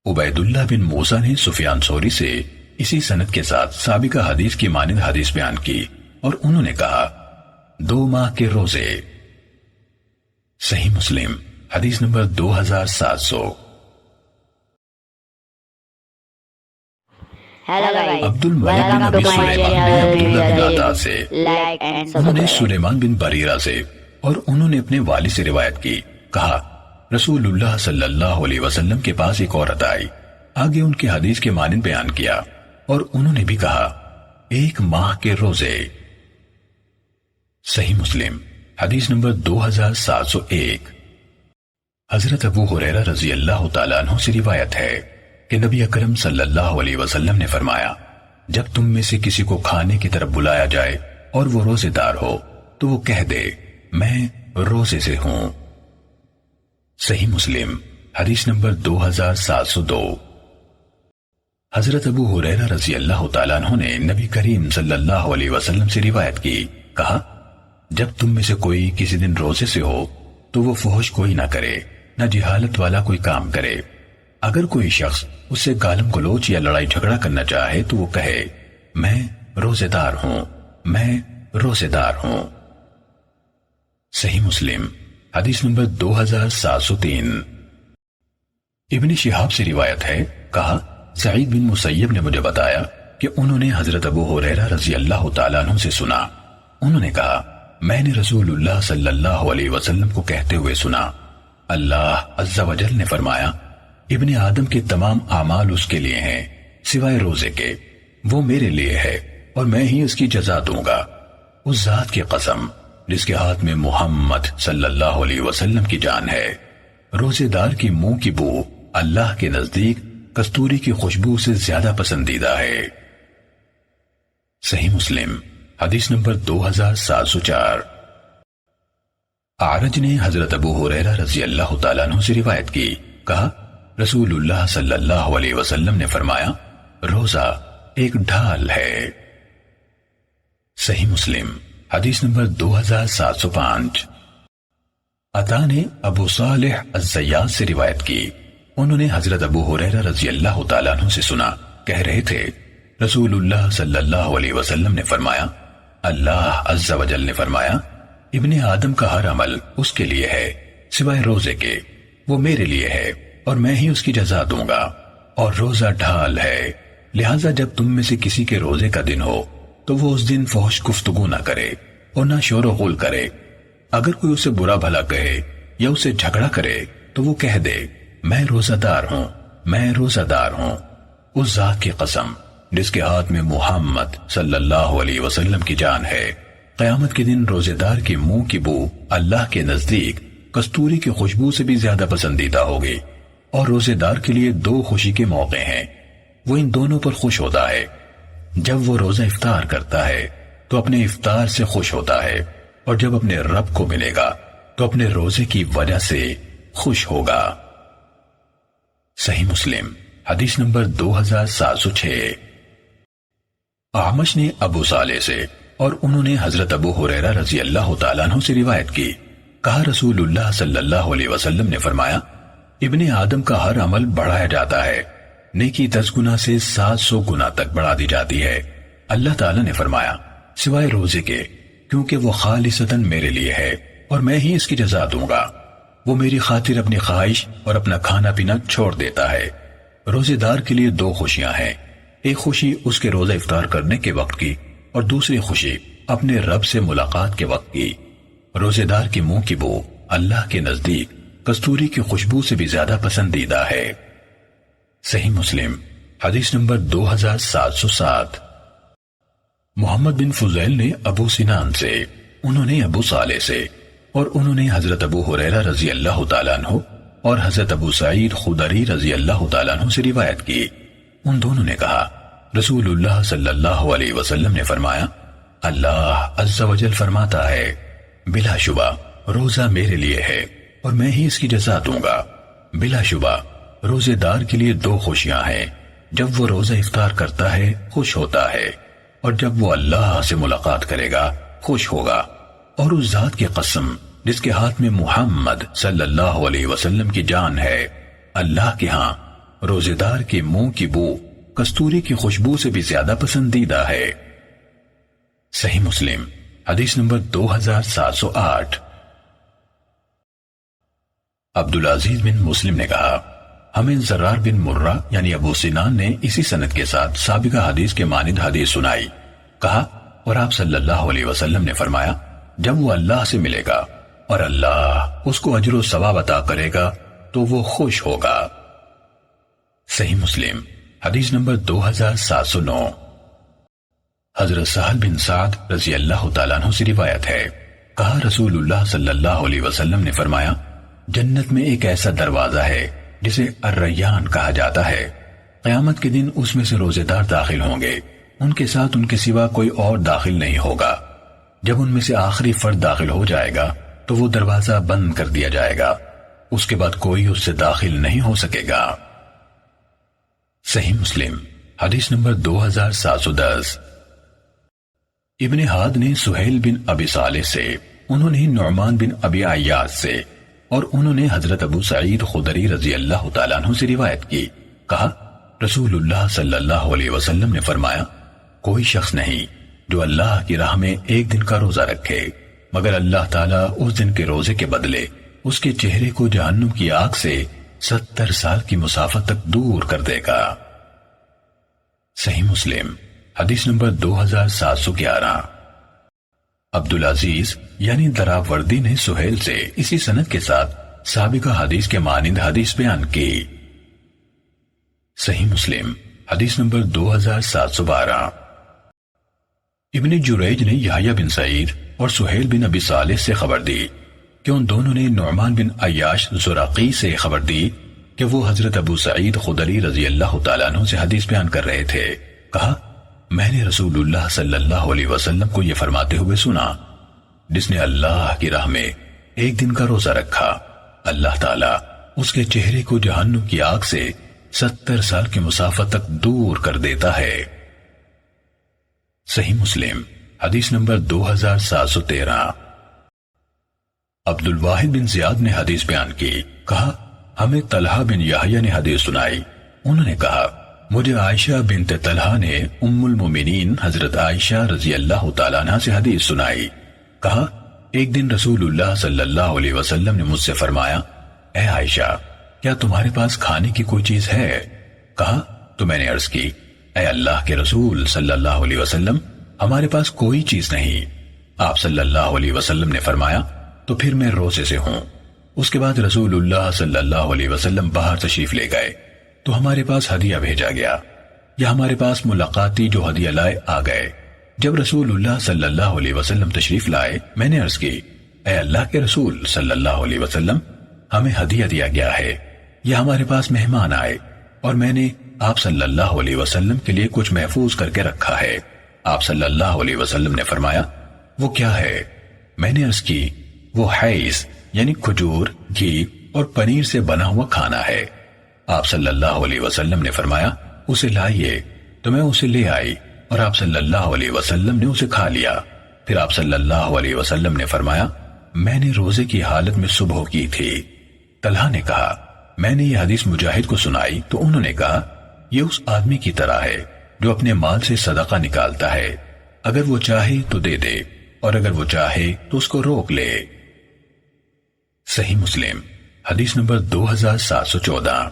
عبید اللہ بن موسیٰ نے سفیان ثوری سے اسی سند کے ساتھ سابقہ حدیث کی مانند حدیث بیان کی اور انہوں نے کہا 2 ماہ کے روزے۔ صحیح مسلم حدیث نمبر 2700۔ عبد الملک بن ابی سلیمان نے عبداللہ بن عطا سے، انہوں نے سلیمان بن بریرہ سے اور انہوں نے اپنے والد سے روایت کی، کہا رسول اللہ صلی اللہ علیہ وسلم کے پاس ایک عورت آئی، آگے ان کی حدیث کے مانند بیان کیا اور انہوں نے بھی کہا 1 ماہ کے روزے۔ صحیح مسلم حدیث نمبر 2701۔ حضرت ابو ہریرہ رضی اللہ تعالیٰ عنہ سے روایت ہے کہ نبی اکرم صلی اللہ علیہ وسلم نے فرمایا، جب تم میں سے کسی کو کھانے کی طرف بلایا جائے اور وہ روزے دار ہو تو وہ کہہ دے میں روزے سے ہوں۔ صحیح مسلم حدیث نمبر 2702۔ حضرت ابو ہریرہ رضی اللہ تعالیٰ عنہ نے نبی کریم صلی اللہ علیہ وسلم سے روایت کی، کہا جب تم میں سے کوئی کسی دن روزے سے ہو تو وہ فحش کوئی نہ کرے، نہ جہالت والا کوئی کام کرے۔ اگر کوئی شخص اس سے گالم گلوچ یا لڑائی جھگڑا کرنا چاہے تو وہ کہے میں روزے دار ہوں، میں روزے دار ہوں۔ صحیح مسلم حدیث نمبر 2703۔ ابن شہاب سے روایت ہے، کہا سعید بن مسیب نے مجھے بتایا کہ انہوں نے حضرت ابو ہریرہ رضی اللہ تعالیٰ عنہ سے سنا، انہوں نے کہا میں نے رسول اللہ صلی اللہ علیہ وسلم کو کہتے ہوئے سنا، اللہ عز و جل نے فرمایا ابن آدم کے تمام اعمال اس کے لیے ہیں سوائے روزے کے، وہ میرے لیے ہے اور میں ہی اس کی جزا دوں گا۔ اس ذات کی قسم جس کے ہاتھ میں محمد صلی اللہ علیہ وسلم کی جان ہے، روزے دار کی منہ کی بو اللہ کے نزدیک کستوری کی خوشبو سے زیادہ پسندیدہ ہے۔ صحیح مسلم حدیث نمبر 2704۔ اعرج نے حضرت ابو ہریرہ رضی اللہ تعالیٰ عنہ سے روایت کی، کہا رسول اللہ صلی اللہ علیہ وسلم نے فرمایا روزہ ایک ڈھال ہے۔ صحیح مسلم حدیث نمبر 2705۔ عطا نے ابو صالح الزیات سے روایت کی، انہوں نے حضرت ابو ہریرہ رضی اللہ تعالیٰ عنہ سے سنا، کہہ رہے تھے رسول اللہ صلی اللہ علیہ وسلم نے فرمایا اللہ عز و جل نے فرمایا ابن آدم کا ہر عمل اس کے لیے ہے سوائے روزے کے، وہ میرے لیے ہے اور میں ہی اس کی جزا دوں گا، اور روزہ ڈھال ہے، لہٰذا جب تم میں سے کسی کے روزے کا دن ہو تو وہ اس دن فحش گفتگو نہ کرے اور نہ شور و غل کرے۔ اگر کوئی اسے برا بھلا کہے یا اسے جھگڑا کرے تو وہ کہہ دے میں روزہ دار ہوں، میں روزہ دار ہوں۔ اس ذات کی قسم جس کے ہاتھ میں محمد صلی اللہ علیہ وسلم کی جان ہے، قیامت کے دن روزے دار کی منہ کی بو اللہ کے نزدیک کستوری کی خوشبو سے بھی زیادہ پسندیدہ ہوگی۔ اور روزے دار کے لیے 2 خوشی کے موقع ہیں، وہ ان دونوں پر خوش ہوتا ہے۔ جب وہ روزہ افطار کرتا ہے تو اپنے افطار سے خوش ہوتا ہے، اور جب اپنے رب کو ملے گا تو اپنے روزے کی وجہ سے خوش ہوگا۔ صحیح مسلم حدیث نمبر 2706۔ اعمش نے ابو صالح سے اور انہوں نے حضرت ابو ہریرہ رضی اللہ تعالیٰ عنہ سے روایت کی، کہا رسول اللہ صلی اللہ علیہ وسلم نے فرمایا ابن آدم کا ہر عمل بڑھایا جاتا ہے، نیکی 10 گنا سے 700 گنا تک بڑھا دی جاتی ہے۔ اللہ تعالیٰ نے فرمایا سوائے روزے کے، کیونکہ وہ خالصتاً میرے لیے ہے اور میں ہی اس کی جزا دوں گا۔ وہ میری خاطر اپنی خواہش اور اپنا کھانا پینا چھوڑ دیتا ہے۔ روزے دار کے لیے 2 خوشیاں ہیں، ایک خوشی اس کے روزہ افطار کرنے کے وقت کی اور دوسری خوشی اپنے رب سے ملاقات کے وقت کی۔ روزے دار کی منہ کی بو اللہ کے نزدیک کستوری کی خوشبو سے بھی زیادہ پسندیدہ ہے۔ صحیح مسلم حدیث نمبر 2707۔ محمد بن فضیل نے ابو سنان سے، انہوں نے ابو صالح سے اور انہوں نے حضرت ابو ہریرہ رضی اللہ تعالیٰ عنہ اور حضرت ابو سعید خدری رضی اللہ تعالیٰ عنہ سے روایت کی، ان دونوں نے کہا رسول اللہ صلی اللہ علیہ وسلم نے فرمایا اللہ عز و جل فرماتا ہے بلا شبہ روزہ میرے لیے ہے اور میں ہی اس کی جزا دوں گا۔ بلا شبہ روزے دار کے لیے 2 خوشیاں ہیں، جب وہ روزہ افطار کرتا ہے خوش ہوتا ہے، اور جب وہ اللہ سے ملاقات کرے گا خوش ہوگا۔ اور اس ذات کی قسم جس کے ہاتھ میں محمد صلی اللہ علیہ وسلم کی جان ہے، اللہ کے ہاں روزے دار کے منہ کی بو کستوری کی خوشبو سے بھی زیادہ پسندیدہ ہے۔ صحیح مسلم حدیث نمبر 2708۔ عبدالعزیز بن مسلم نے کہا ہمیں زرار بن مرہ یعنی ابو سنان نے اسی سند کے ساتھ سابقہ حدیث کے مانند حدیث سنائی۔ کہا اور آپ صلی اللہ علیہ وسلم نے فرمایا جب وہ اللہ سے ملے گا اور اللہ اس کو اجر و ثواب عطا کرے گا تو وہ خوش ہوگا۔ صحیح مسلم حدیث نمبر 2709۔ حضرت سہل بن سعد رضی اللہ تعالیٰ عنہ سے روایت ہے کہا رسول اللہ صلی اللہ علیہ وسلم نے فرمایا جنت میں ایک ایسا دروازہ ہے جسے الریان کہا جاتا ہے، قیامت کے دن اس میں سے روزے دار داخل ہوں گے، ان کے ساتھ ان کے سوا کوئی اور داخل نہیں ہوگا۔ جب ان میں سے آخری فرد داخل ہو جائے گا تو وہ دروازہ بند کر دیا جائے گا، اس کے بعد کوئی اس سے داخل نہیں ہو سکے گا۔ صحیح مسلم حدیث نمبر 2710۔ ابن حاد نے سہیل بن ابی صالح سے، انہوں نے نعمان بن ابی عیاض سے اور انہوں نے حضرت ابو سعید خدری رضی اللہ تعالیٰ عنہ سے روایت کی۔ کہا رسول اللہ صلی اللہ علیہ وسلم نے فرمایا کوئی شخص نہیں جو اللہ کی راہ میں ایک دن کا روزہ رکھے مگر اللہ تعالیٰ اس دن کے روزے کے بدلے اس کے چہرے کو جہنم کی آگ سے 70 سال کی مسافت تک دور کر دے گا۔ صحیح مسلم حدیث نمبر 2711۔ عبدالعزیز یعنی دراوردی نے سہیل سے اسی سند کے ساتھ سابقہ حدیث کے مانند حدیث بیان کی۔ صحیح مسلم حدیث نمبر 2712۔ ابن جریج نے یحییٰ بن سعید اور سہیل بن ابی صالح سے خبر دی کہ ان دونوں نے نعمان بن عیاش زراقی سے خبر دی کہ وہ حضرت ابو سعید خدری رضی اللہ تعالیٰ عنہ سے حدیث بیان کر رہے تھے۔ کہا میں نے رسول اللہ صلی اللہ علیہ وسلم کو یہ فرماتے ہوئے سنا جس نے اللہ کی راہ میں ایک دن کا روزہ رکھا اللہ تعالیٰ اس کے چہرے کو جہنم کی آگ سے 70 سال کی مسافت تک دور کر دیتا ہے۔ صحیح مسلم حدیث نمبر 2713۔ عبد الواحد بن زیاد نے حدیث بیان کی۔ کہا ہمیں طلحہ بن یحییٰ نے حدیث سنائی، انہوں نے کہا مجھے عائشہ بنت طلحہ نے ام المومنین حضرت عائشہ رضی اللہ تعالیٰ عنہ سے حدیث سنائی۔ کہا ایک دن رسول اللہ صلی اللہ علیہ وسلم نے مجھ سے فرمایا اے عائشہ کیا تمہارے پاس کھانے کی کوئی چیز ہے؟ کہا تو میں نے عرض کی اے اللہ کے رسول صلی اللہ علیہ وسلم ہمارے پاس کوئی چیز نہیں۔ آپ صلی اللہ علیہ وسلم نے فرمایا تو پھر میں روزے سے ہوں۔ اس کے بعد رسول اللہ صلی اللہ علیہ وسلم باہر تشریف لے گئے تو ہمارے پاس ہدیہ بھیجا گیا یا ہمارے پاس ملاقاتی جو ہدیہ لائے آ گئے۔ جب رسول اللہ صلی اللہ علیہ وسلم تشریف لائے میں نے عرض کی اے اللہ کے رسول صلی اللہ علیہ وسلم ہمیں ہدیہ دیا گیا ہے یا ہمارے پاس مہمان آئے اور میں نے آپ صلی اللہ علیہ وسلم کے لیے کچھ محفوظ کر کے رکھا ہے۔ آپ صلی اللہ علیہ وسلم نے فرمایا وہ کیا ہے؟ میں نے عرض کی وہ حیث یعنی کھجور، گھی اور پنیر سے بنا ہوا کھانا ہے۔ آپ صلی اللہ علیہ وسلم نے فرمایا اسے لائیے تو میں اسے لے آئی اور آپ صلی اللہ علیہ وسلم نے اسے کھا لیا۔ پھر آپ صلی اللہ علیہ وسلم نے فرمایا میں نے روزے کی حالت میں صبح کی تھی۔ طلحہ نے کہا میں نے یہ حدیث مجاہد کو سنائی تو انہوں نے کہا یہ اس آدمی کی طرح ہے جو اپنے مال سے صدقہ نکالتا ہے، اگر وہ چاہے تو دے دے اور اگر وہ چاہے تو اس کو روک لے۔ صحیح مسلم حدیث نمبر 2714۔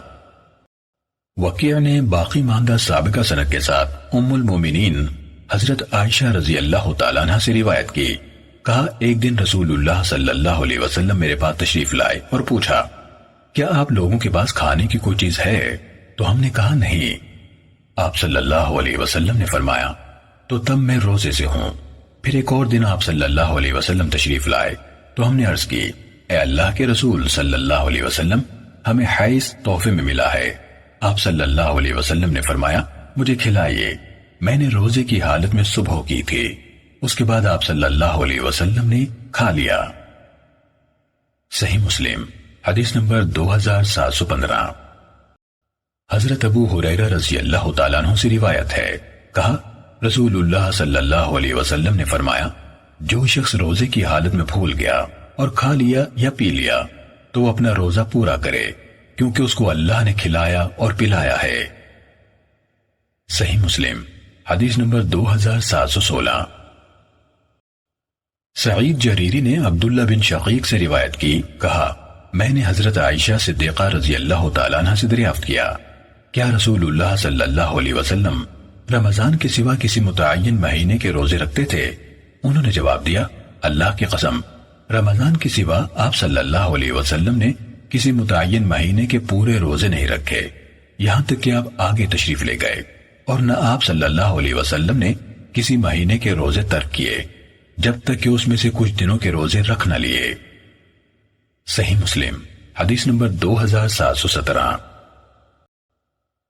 وکیع نے باقی ماندہ سابقہ سند کے ساتھ ام المومنین حضرت عائشہ رضی اللہ تعالیٰ عنہ سے روایت کی۔ کہا ایک دن رسول اللہ صلی اللہ علیہ وسلم میرے پاس تشریف لائے اور پوچھا کیا آپ لوگوں کے پاس کھانے کی کوئی چیز ہے؟ تو ہم نے کہا نہیں۔ آپ صلی اللہ علیہ وسلم نے فرمایا تو تب میں روزے سے ہوں۔ پھر ایک اور دن آپ صلی اللہ علیہ وسلم تشریف لائے تو ہم نے عرض کی اے اللہ کے رسول صلی اللہ علیہ وسلم ہمیں حیث تحفے میں ملا ہے۔ آپ صلی اللہ علیہ وسلم نے فرمایا مجھے کھلائیے، میں نے روزے کی حالت میں صبح کی تھی۔ اس کے بعد آپ صلی اللہ علیہ وسلم نے کھا لیا۔ صحیح مسلم حدیث نمبر 2715۔ حضرت ابو ہریرہ رضی اللہ تعالیٰ عنہ سے روایت ہے، کہا رسول اللہ صلی اللہ علیہ وسلم نے فرمایا جو شخص روزے کی حالت میں بھول گیا اور کھا لیا یا پی لیا تو وہ اپنا روزہ پورا کرے، کیونکہ اس کو اللہ نے کھلایا اور پلایا ہے۔ صحیح مسلم حدیث نمبر 2716۔ سعید جریری نے عبداللہ بن شقیق سے روایت کی، کہا میں نے حضرت عائشہ صدیقہ رضی اللہ تعالیٰ عنہ سے دریافت کیا، کیا رسول اللہ صلی اللہ علیہ وسلم رمضان کے سوا کسی متعین مہینے کے روزے رکھتے تھے؟ انہوں نے جواب دیا، اللہ کی قسم رمضان کے سوا آپ صلی اللہ علیہ وسلم نے کسی متعین مہینے کے پورے روزے نہیں رکھے، یہاں تک کہ آپ آگے تشریف لے گئے، اور نہ آپ صلی اللہ علیہ وسلم نے کسی مہینے کے روزے ترک کیے جب تک کہ اس میں سے کچھ دنوں کے روزے رکھ نہ لیے۔ صحیح مسلم حدیث نمبر 2717۔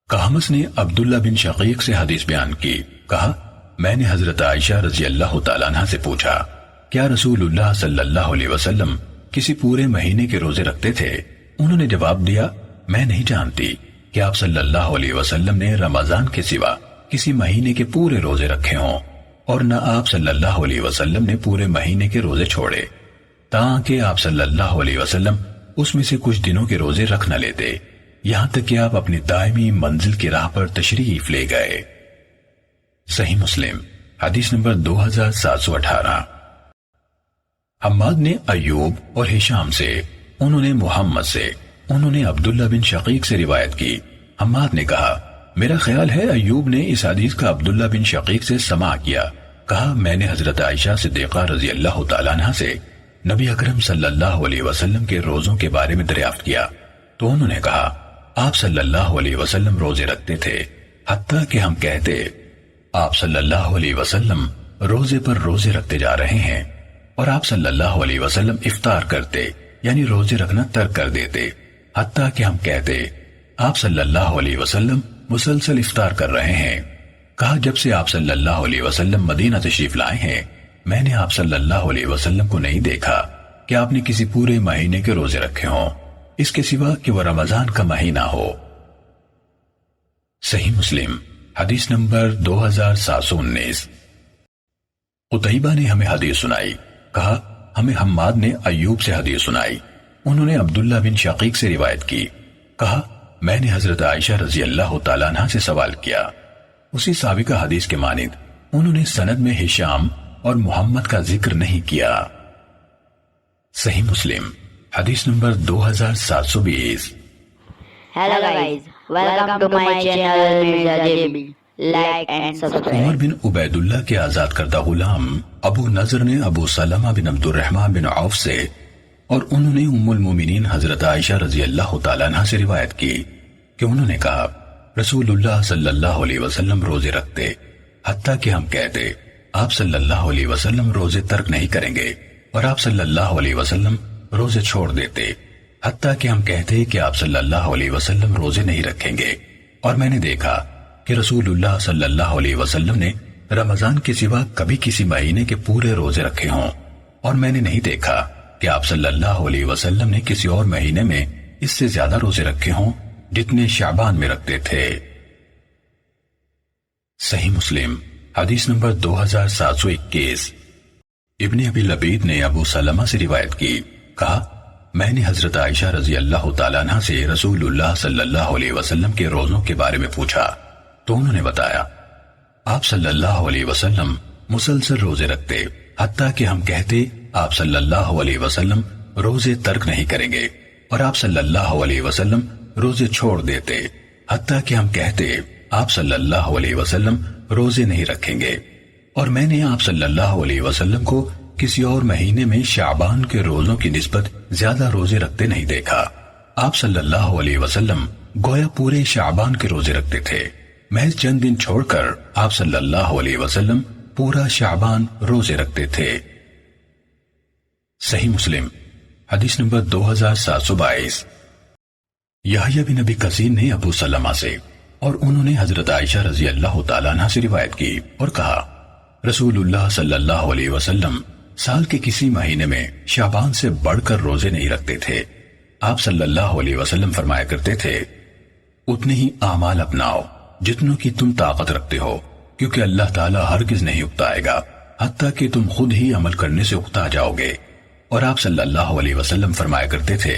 قحمس نے عبداللہ بن شقیق سے حدیث بیان کی، کہا میں نے حضرت عائشہ رضی اللہ تعالیٰ عنہ سے پوچھا، کیا رسول اللہ صلی اللہ علیہ وسلم کسی پورے مہینے کے روزے رکھتے تھے؟ انہوں نے جواب دیا، میں نہیں جانتی کہ آپ صلی اللہ علیہ وسلم نے رمضان کے سوا کسی مہینے کے پورے روزے رکھے ہوں، اور نہ آپ صلی اللہ علیہ وسلم نے پورے مہینے کے روزے چھوڑے، تاکہ آپ صلی اللہ علیہ وسلم اس میں سے کچھ دنوں کے روزے رکھ نہ لیتے، یہاں تک کہ آپ اپنی دائمی منزل کی راہ پر تشریف لے گئے۔ صحیح مسلم حدیث نمبر 2718۔ حماد نے ایوب اور ہشام سے، انہوں نے محمد سے، انہوں نے عبداللہ بن شقیق سے روایت کی۔ حماد نے کہا میرا خیال ہے ایوب نے اس حدیث کا عبداللہ بن شقیق سے سماع کیا، کہا میں نے حضرت عائشہ صدیقہ رضی اللہ تعالیٰ عنہ سے نبی اکرم صلی اللہ علیہ وسلم کے روزوں کے بارے میں دریافت کیا، تو انہوں نے کہا آپ صلی اللہ علیہ وسلم روزے رکھتے تھے، حتیٰ کہ ہم کہتے آپ صلی اللہ علیہ وسلم روزے پر روزے رکھتے جا رہے ہیں، اور آپ صلی اللہ علیہ وسلم افطار کرتے یعنی روزے رکھنا ترک کر دیتے، حتیٰ کہ ہم کہتے آپ صلی اللہ علیہ وسلم مسلسل افطار کر رہے ہیں۔ کہا جب سے آپ صلی اللہ علیہ وسلم مدینہ تشریف لائے ہیں، میں نے آپ صلی اللہ علیہ وسلم کو نہیں دیکھا کہ آپ نے کسی پورے مہینے کے روزے رکھے ہوں، اس کے سوا کہ وہ رمضان کا مہینہ ہو۔ صحیح مسلم حدیث نمبر 2719۔ قتیبہ نے ہمیں حدیث سنائی، کہا ہمیں حماد نے ایوب سے حدیث سنائی، انہوں نے عبداللہ بن شقیق سے روایت کی، کہا میں نے حضرت عائشہ رضی اللہ تعالیٰ عنہ سے سوال کیا، اسی سابقہ حدیث کے مانند انہوں نے سند میں ہشام اور محمد کا ذکر نہیں کیا۔ صحیح مسلم حدیث number 2720۔ Hello guys, welcome to my channel Mirza JB. Like and subscribe. عمر بن عبید اللہ کے آزاد کردہ غلام ابو نضر نے ابو سلمہ بن عبد الرحمن بن عوف سے، اور انہوں نے ام المومنین حضرت عائشہ رضی اللہ تعالیٰ عنہ سے روایت کی کہ انہوں نے کہا رسول اللہ صلی اللہ علیہ وسلم روزے رکھتے، حتیٰ کہ ہم کہتے آپ صلی اللہ علیہ وسلم روزے ترک نہیں کریں گے، اور آپ صلی اللہ علیہ وسلم روزے چھوڑ دیتے، حتیٰ کہ ہم کہتے کہ آپ صلی اللہ علیہ وسلم روزے نہیں رکھیں گے، اور میں نے دیکھا کہ رسول اللہ صلی اللہ علیہ وسلم نے رمضان کے سوا کبھی کسی مہینے کے پورے روزے رکھے ہوں، اور میں نے نہیں دیکھا کہ آپ صلی اللہ علیہ وسلم نے کسی اور مہینے میں اس سے زیادہ روزے رکھے ہوں جتنے شعبان میں رکھتے تھے۔ صحیح مسلم حدیث نمبر 2721۔ ابن ابی لبید نے ابو سلمہ سے روایت کی، کہا میں نے حضرت عائشہ رضی اللہ تعالیٰ عنہ سے رسول اللہ صلی اللہ علیہ وسلم کے روزوں کے بارے میں پوچھا، تو انہوں نے بتایا آپ صلی اللہ علیہ وسلم مسلسل روزے رکھتے، حتیٰ کہ ہم کہتے آپ صلی اللہ علیہ وسلم روزے ترک نہیں کریں گے، اور آپ صلی اللہ علیہ وسلم روزے چھوڑ دیتے، حتیٰ کہ ہم کہتے آپ صلی اللہ علیہ وسلم روزے نہیں رکھیں گے، اور میں نے آپ صلی اللہ علیہ وسلم کو کسی اور مہینے میں شعبان کے روزوں کی نسبت زیادہ روزے رکھتے نہیں دیکھا۔ آپ صلی اللہ علیہ وسلم گویا پورے شعبان کے روزے رکھتے تھے، محض چند دن چھوڑ کر آپ صلی اللہ علیہ وسلم پورا شعبان روزے رکھتے تھے۔ صحیح مسلم حدیث نمبر 2722۔ یحییٰ بن ابی کثیر نے ابو سلمہ سے، اور انہوں نے حضرت عائشہ رضی اللہ تعالیٰ عنہ سے روایت کی اور کہا رسول اللہ صلی اللہ علیہ وسلم سال کے کسی مہینے میں شعبان سے بڑھ کر روزے نہیں رکھتے تھے۔ آپ صلی اللہ علیہ وسلم فرمایا کرتے تھے اتنے ہی اعمال اپناؤ جتنوں کی تم طاقت رکھتے ہو، کیونکہ اللہ تعالیٰ ہرگز نہیں اکتائے گا حتیٰ کہ تم خود ہی عمل کرنے سے اکتا جاؤ گے۔ اور آپ صلی اللہ علیہ وسلم فرمایا کرتے تھے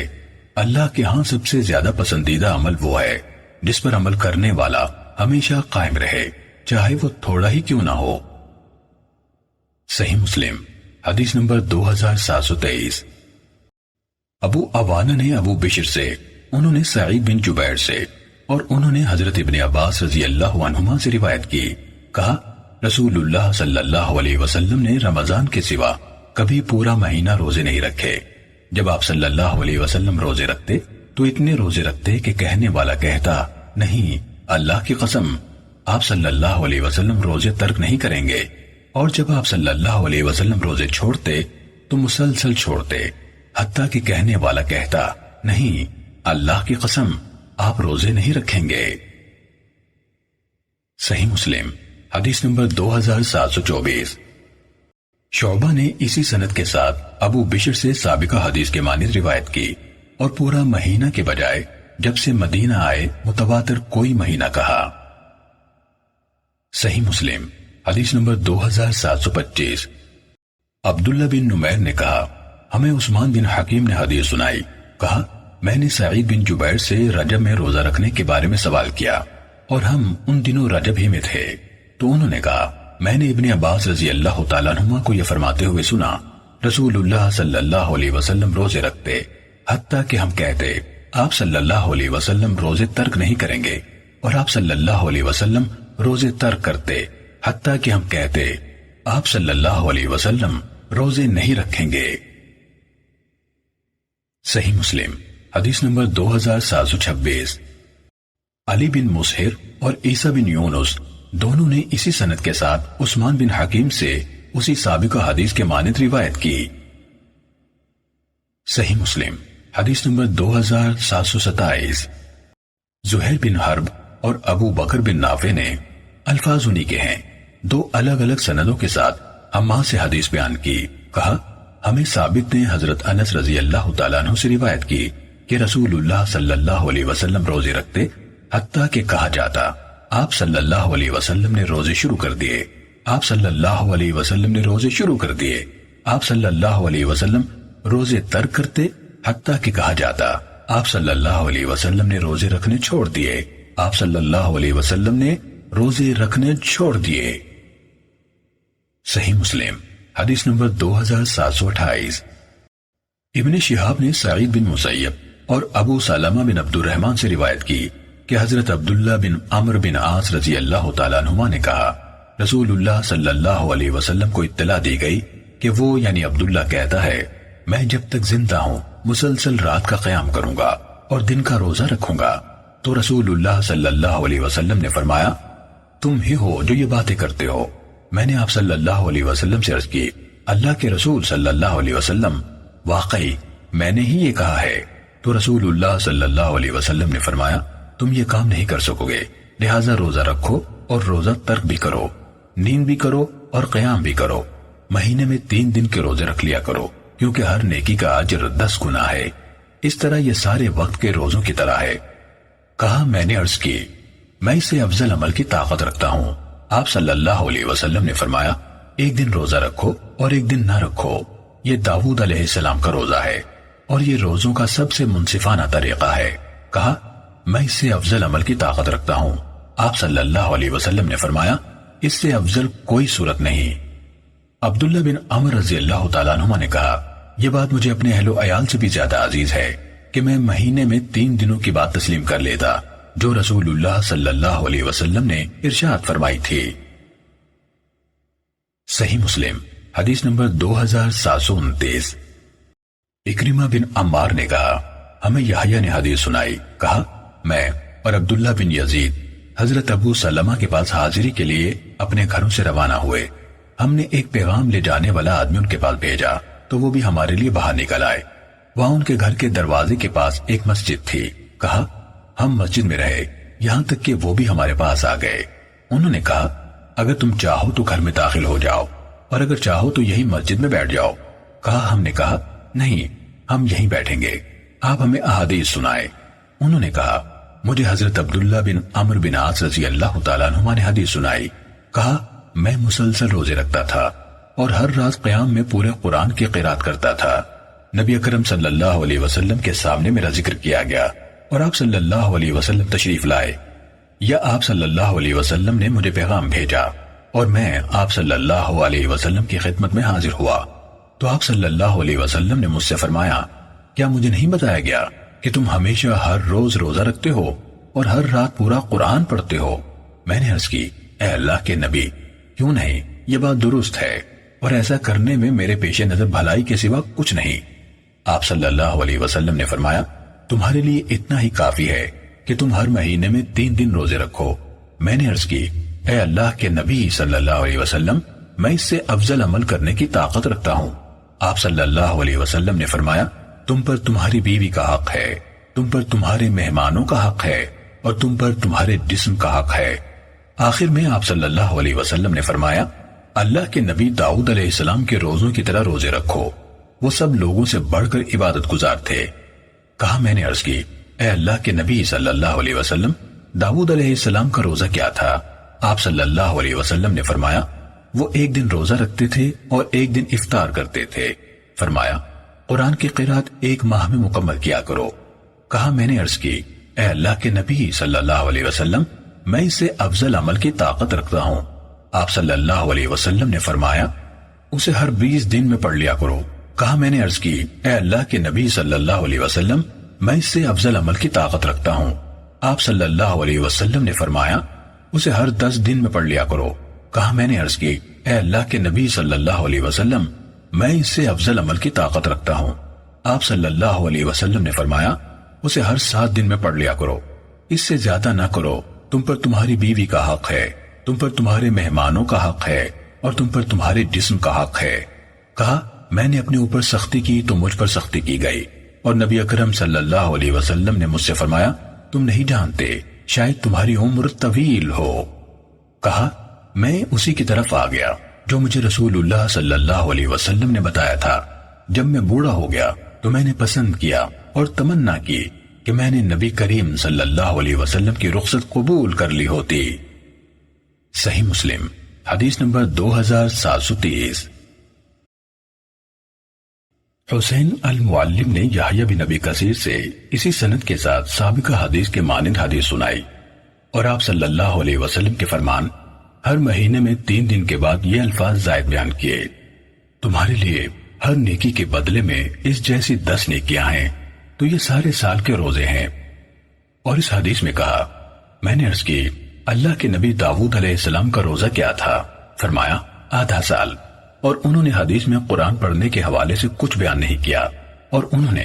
اللہ کے ہاں سب سے زیادہ پسندیدہ عمل وہ ہے جس پر عمل کرنے والا ہمیشہ قائم رہے، چاہے وہ تھوڑا ہی کیوں نہ ہو۔ صحیح مسلم حدیث نمبر 2723۔ ابو عوانہ نے ابو بشر سے، انہوں نے سعید بن جبیر سے، اور انہوں نے حضرت ابن عباس رضی اللہ عنہما سے روایت کی، کہا رسول اللہ صلی اللہ علیہ وسلم نے رمضان کے سوا کبھی پورا مہینہ روزے نہیں رکھے۔ جب آپ صلی اللہ علیہ وسلم روزے رکھتے تو اتنے روزے رکھتے کہ کہنے والا کہتا، نہیں اللہ کی قسم آپ صلی اللہ علیہ وسلم روزے ترک نہیں کریں گے، اور جب آپ صلی اللہ علیہ وسلم روزے چھوڑتے تو مسلسل چھوڑتے، حتیٰ کہ کہنے والا کہتا، نہیں اللہ کی قسم آپ روزے نہیں رکھیں گے۔ صحیح مسلم حدیث نمبر 2724۔ شعبہ نے اسی سند کے ساتھ ابو بشر سے سابقہ حدیث کے مانند روایت کی، اور پورا مہینہ کے بجائے جب سے مدینہ آئے متواتر کوئی مہینہ کہا۔ صحیح مسلم حدیث نمبر 2725۔ عبداللہ بن نمیر نے کہا ہمیں عثمان بن حکیم نے حدیث سنائی، کہا میں نے سعید بن جبیر سے رجب میں روزہ رکھنے کے بارے میں سوال کیا، اور ہم ان دنوں رجب ہی میں تھے، تو انہوں نے کہا میں نے ابن عباس رضی اللہ تعالیٰ عنہما کو یہ فرماتے ہوئے سنا، رسول اللہ صلی اللہ علیہ وسلم روزے رکھتے، حتیٰ کہ ہم کہتے آپ صلی اللہ علیہ وسلم روزے ترک نہیں کریں گے، اور آپ صلی اللہ علیہ وسلم روزے ترک کرتے، حتیٰ کہ ہم کہتے آپ صلی اللہ علیہ وسلم روزے نہیں رکھیں گے۔ صحیح مسلم حدیث نمبر 2726۔ علی بن مسہر اور عیسیٰ بن یونس دونوں نے اسی سند کے ساتھ عثمان بن حکیم سے اسی سابقہ حدیث کے مانند روایت کی۔ صحیح مسلم حدیث نمبر 2727۔ زہیر بن حرب اور ابو بکر بن نافع نے الفاظ انہی کے ہیں، دو الگ الگ سندوں کے ساتھ حماد سے حدیث بیان کی، کہا ہمیں ثابت نے حضرت انس رضی اللہ تعالیٰ عنہ سے روایت کی کہ رسول اللہ صلی اللہ علیہ وسلم روزے رکھتے، حتیٰ کہ کہا جاتا آپ صلی اللہ علیہ وسلم نے روزے شروع کر دیے، آپ صلی اللہ علیہ وسلم نے روزے شروع کر دیے، آپ صلی اللہ علیہ وسلم روزے ترک کرتے، حتیٰ کہ کہا جاتا آپ صلی اللہ علیہ وسلم نے روزے رکھنے چھوڑ دیے، آپ صلی اللہ علیہ وسلم نے روزے رکھنے چھوڑ دیے۔ صحیح مسلم حدیث نمبر 2728۔ ابن شہاب نے سعید بن مسیب اور ابو سلمہ بن عبد الرحمن سے روایت کی کہ حضرت عبداللہ بن عمرو بن عاص رضی اللہ تعالیٰ عنہما نے کہا رسول اللہ صلی اللہ علیہ وسلم کو اطلاع دی گئی کہ وہ یعنی عبداللہ کہتا ہے میں جب تک زندہ ہوں مسلسل رات کا قیام کروں گا اور دن کا روزہ رکھوں گا، تو رسول اللہ صلی اللہ علیہ وسلم نے فرمایا تم ہی ہو جو یہ باتیں کرتے ہو۔ میں نے آپ صلی اللہ علیہ وسلم سے عرض کی اللہ کے رسول صلی اللہ علیہ وسلم واقعی میں نے ہی یہ کہا ہے، تو رسول اللہ صلی اللہ علیہ وسلم نے فرمایا تم یہ کام نہیں کر سکو گے، لہٰذا روزہ رکھو اور روزہ ترک بھی کرو، نیند بھی کرو اور قیام بھی کرو، مہینے میں 3 دن کے روزے رکھ لیا کرو، کیونکہ ہر نیکی کا اجر 10 گنا ہے، اس طرح یہ سارے وقت کے روزوں کی طرح ہے۔ کہا میں نے عرض کی میں اس سے افضل عمل کی طاقت رکھتا ہوں۔ آپ صلی اللہ علیہ وسلم نے فرمایا ایک دن روزہ رکھو اور ایک دن نہ رکھو، یہ داؤد علیہ السلام کا روزہ ہے اور یہ روزوں کا سب سے منصفانہ طریقہ ہے۔ کہا میں اس سے افضل عمل کی طاقت رکھتا ہوں۔ آپ صلی اللہ علیہ وسلم نے فرمایا اس سے افضل کوئی صورت نہیں۔ عبداللہ بن عمر رضی اللہ تعالیٰ عنہما نے کہا یہ بات مجھے اپنے اہل و عیال سے بھی زیادہ عزیز ہے کہ میں مہینے میں 3 دنوں کی بات تسلیم کر لیتا جو رسول اللہ صلی اللہ علیہ وسلم نے ارشاد فرمائی تھی۔ صحیح مسلم حدیث نمبر 2729۔ اکرمہ بن عمار نے کہا ہمیں یحییٰ نے حدیث سنائی، کہا میں اور عبداللہ بن یزید حضرت ابو سلمہ کے پاس حاضری کے لیے اپنے گھروں سے روانہ ہوئے۔ ہم نے ایک پیغام لے جانے والا آدمی ان کے پاس بھیجا تو وہ بھی ہمارے لیے باہر نکل آئے۔ وہاں ان کے گھر کے دروازے کے پاس ایک مسجد تھی۔ کہا ہم مسجد میں رہے یہاں تک کہ وہ بھی ہمارے پاس آ گئے۔ انہوں نے کہا اگر تم چاہو تو گھر میں داخل ہو جاؤ اور اگر چاہو تو یہی مسجد میں بیٹھ جاؤ۔ کہا ہم نے کہا نہیں ہم یہیں بیٹھیں گے، آپ ہمیں احادیث سنائے۔ انہوں نے کہا مجھے حضرت عبداللہ بن عمرو بن عاص رضی اللہ تعالیٰ عنہما نے حدیث سنائی۔ کہا میں مسلسل روزے رکھتا تھا اور ہر رات قیام میں پورے قرآن کی قرات کرتا تھا۔ نبی اکرم صلی اللہ علیہ وسلم کے سامنے میرا ذکر کیا گیا اور آپ صلی اللہ علیہ وسلم تشریف لائے، یا آپ صلی اللہ علیہ وسلم نے مجھے پیغام بھیجا اور میں آپ صلی اللہ علیہ وسلم کی خدمت میں حاضر ہوا تو آپ صلی اللہ علیہ وسلم نے مجھ سے فرمایا، کیا مجھے نہیں بتایا گیا کہ تم ہمیشہ ہر روز روزہ رکھتے ہو اور ہر رات پورا قرآن پڑھتے ہو؟ میں نے عرض کی، اے اللہ کے نبی، کیوں نہیں، یہ بات درست ہے اور ایسا کرنے میں میرے پیش نظر بھلائی کے سوا کچھ نہیں۔ آپ صلی اللہ علیہ وسلم نے فرمایا، تمہارے لیے اتنا ہی کافی ہے کہ تم ہر مہینے میں 3 دن روزے رکھو۔ میں نے عرض کی، اے اللہ کے نبی صلی اللہ علیہ وسلم، میں اس سے افضل عمل کرنے کی طاقت رکھتا ہوں۔ آپ صلی اللہ علیہ وسلم نے فرمایا، تم پر تمہاری بیوی کا حق ہے، تم پر تمہارے مہمانوں کا حق ہے اور تم پر تمہارے جسم کا حق ہے۔ آخر میں آپ صلی اللہ علیہ وسلم نے فرمایا، اللہ کے نبی داؤد علیہ السلام کے روزوں کی طرح روزے رکھو، وہ سب لوگوں سے بڑھ کر عبادت گزار تھے۔ کہا، میں نے عرض کی، اے اللہ کے نبی صلی اللہ علیہ وسلم، داؤد علیہ السلام کا روزہ کیا تھا؟ آپ صلی اللہ علیہ وسلم نے فرمایا، وہ 1 دن روزہ رکھتے تھے اور 1 دن افطار کرتے تھے۔ فرمایا، قرآن کی قرات 1 ماہ میں مکمل کیا کرو۔ کہا، میں نے عرض کی، اے اللہ کے نبی صلی اللہ علیہ وسلم، میں اس سے افضل عمل کی طاقت رکھتا ہوں۔ آپ صلی اللہ علیہ وسلم نے فرمایا، اسے ہر 20 دن میں پڑھ لیا کرو۔ کہا، میں نے عرض کی، اے اللہ کے نبی صلی اللہ علیہ وسلم، میں اس سے افضل عمل کی طاقت رکھتا ہوں۔ آپ صلی اللہ علیہ وسلم نے فرمایا، اسے ہر 10 دن میں پڑھ لیا کرو۔ کہا، میں نے عرض کی، اے اللہ کے نبی صلی اللہ علیہ وسلم، میں اس سے افضل عمل کی طاقت رکھتا ہوں۔ آپ صلی اللہ علیہ وسلم نے فرمایا، اسے ہر 7 دن میں پڑھ لیا کرو، اس سے زیادہ نہ کرو، تم پر تمہاری بیوی کا حق ہے، تم پر تمہارے مہمانوں کا حق ہے اور تم پر تمہارے جسم کا حق ہے۔ کہا، میں نے اپنے اوپر سختی کی تو مجھ پر سختی کی گئی، اور نبی اکرم صلی اللہ علیہ وسلم نے مجھ سے فرمایا، تم نہیں جانتے، شاید تمہاری عمر طویل ہو۔ کہا، میں اسی کی طرف آ گیا جو مجھے رسول اللہ صلی اللہ علیہ وسلم نے بتایا تھا۔ جب میں بوڑھا ہو گیا تو میں نے پسند کیا اور تمنا کی کہ میں نے نبی کریم صلی اللہ علیہ وسلم کی رخصت قبول کر لی ہوتی۔ صحیح مسلم حدیث نمبر 2730۔ حسین المعلم نے یحییٰ بن ابی کثیر سے اسی سند کے ساتھ سابقہ حدیث کے مانند حدیث سنائی، اور آپ صلی اللہ علیہ وسلم کے فرمان، ہر مہینے میں 3 دن کے بعد یہ الفاظ زائد بیان کیے، تمہارے لیے ہر نیکی کے بدلے میں اس جیسی 10 نیکیاں ہیں، تو یہ سارے سال کے روزے ہیں۔ اور اس حدیث میں کہا، میں نے عرض کی، اللہ کے نبی داؤد علیہ السلام کا روزہ کیا تھا؟ فرمایا، آدھا سال۔ اور انہوں نے حدیث میں قرآن پڑھنے کے حوالے سے کچھ بیان نہیں کیا، اور انہوں نے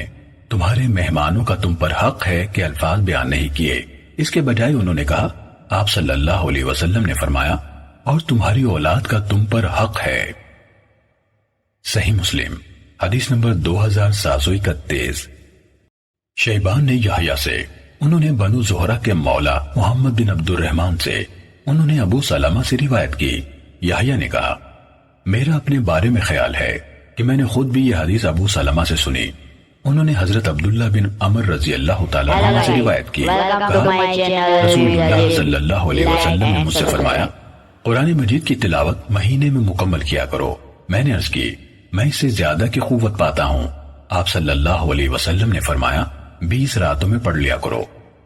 تمہارے مہمانوں کا تم پر حق ہے کہ الفاظ بیان نہیں کیے۔ اس کے بجائے انہوں نے کہا، آپ صلی اللہ علیہ وسلم نے فرمایا، اور تمہاری اولاد کا تم پر حق ہے۔ صحیح مسلم حدیث نمبر 2731۔ شیبان نے یحییٰ سے، انہوں نے بنو زہرہ کے مولا محمد بن عبد الرحمن سے، انہوں نے ابو سلمہ سے روایت کی۔ یحییٰ نے کہا، میرا اپنے بارے میں خیال ہے کہ میں نے خود بھی یہ حدیث ابو سلمہ سے سنی۔ انہوں نے حضرت عبداللہ بن عمر رضی اللہ تعالیٰ عنہ سے روایت کی، کہا، رسول اللہ صلی اللہ علیہ وسلم نے مجھ سے فرمایا، قرآن مجید کی تلاوت مہینے میں مکمل کیا کرو۔ میں نے عرض کی، میں اس سے زیادہ کی قوت پاتا ہوں۔ آپ صلی اللہ علیہ وسلم نے فرمایا، 20 راتوں میں پڑھ لیا کرو۔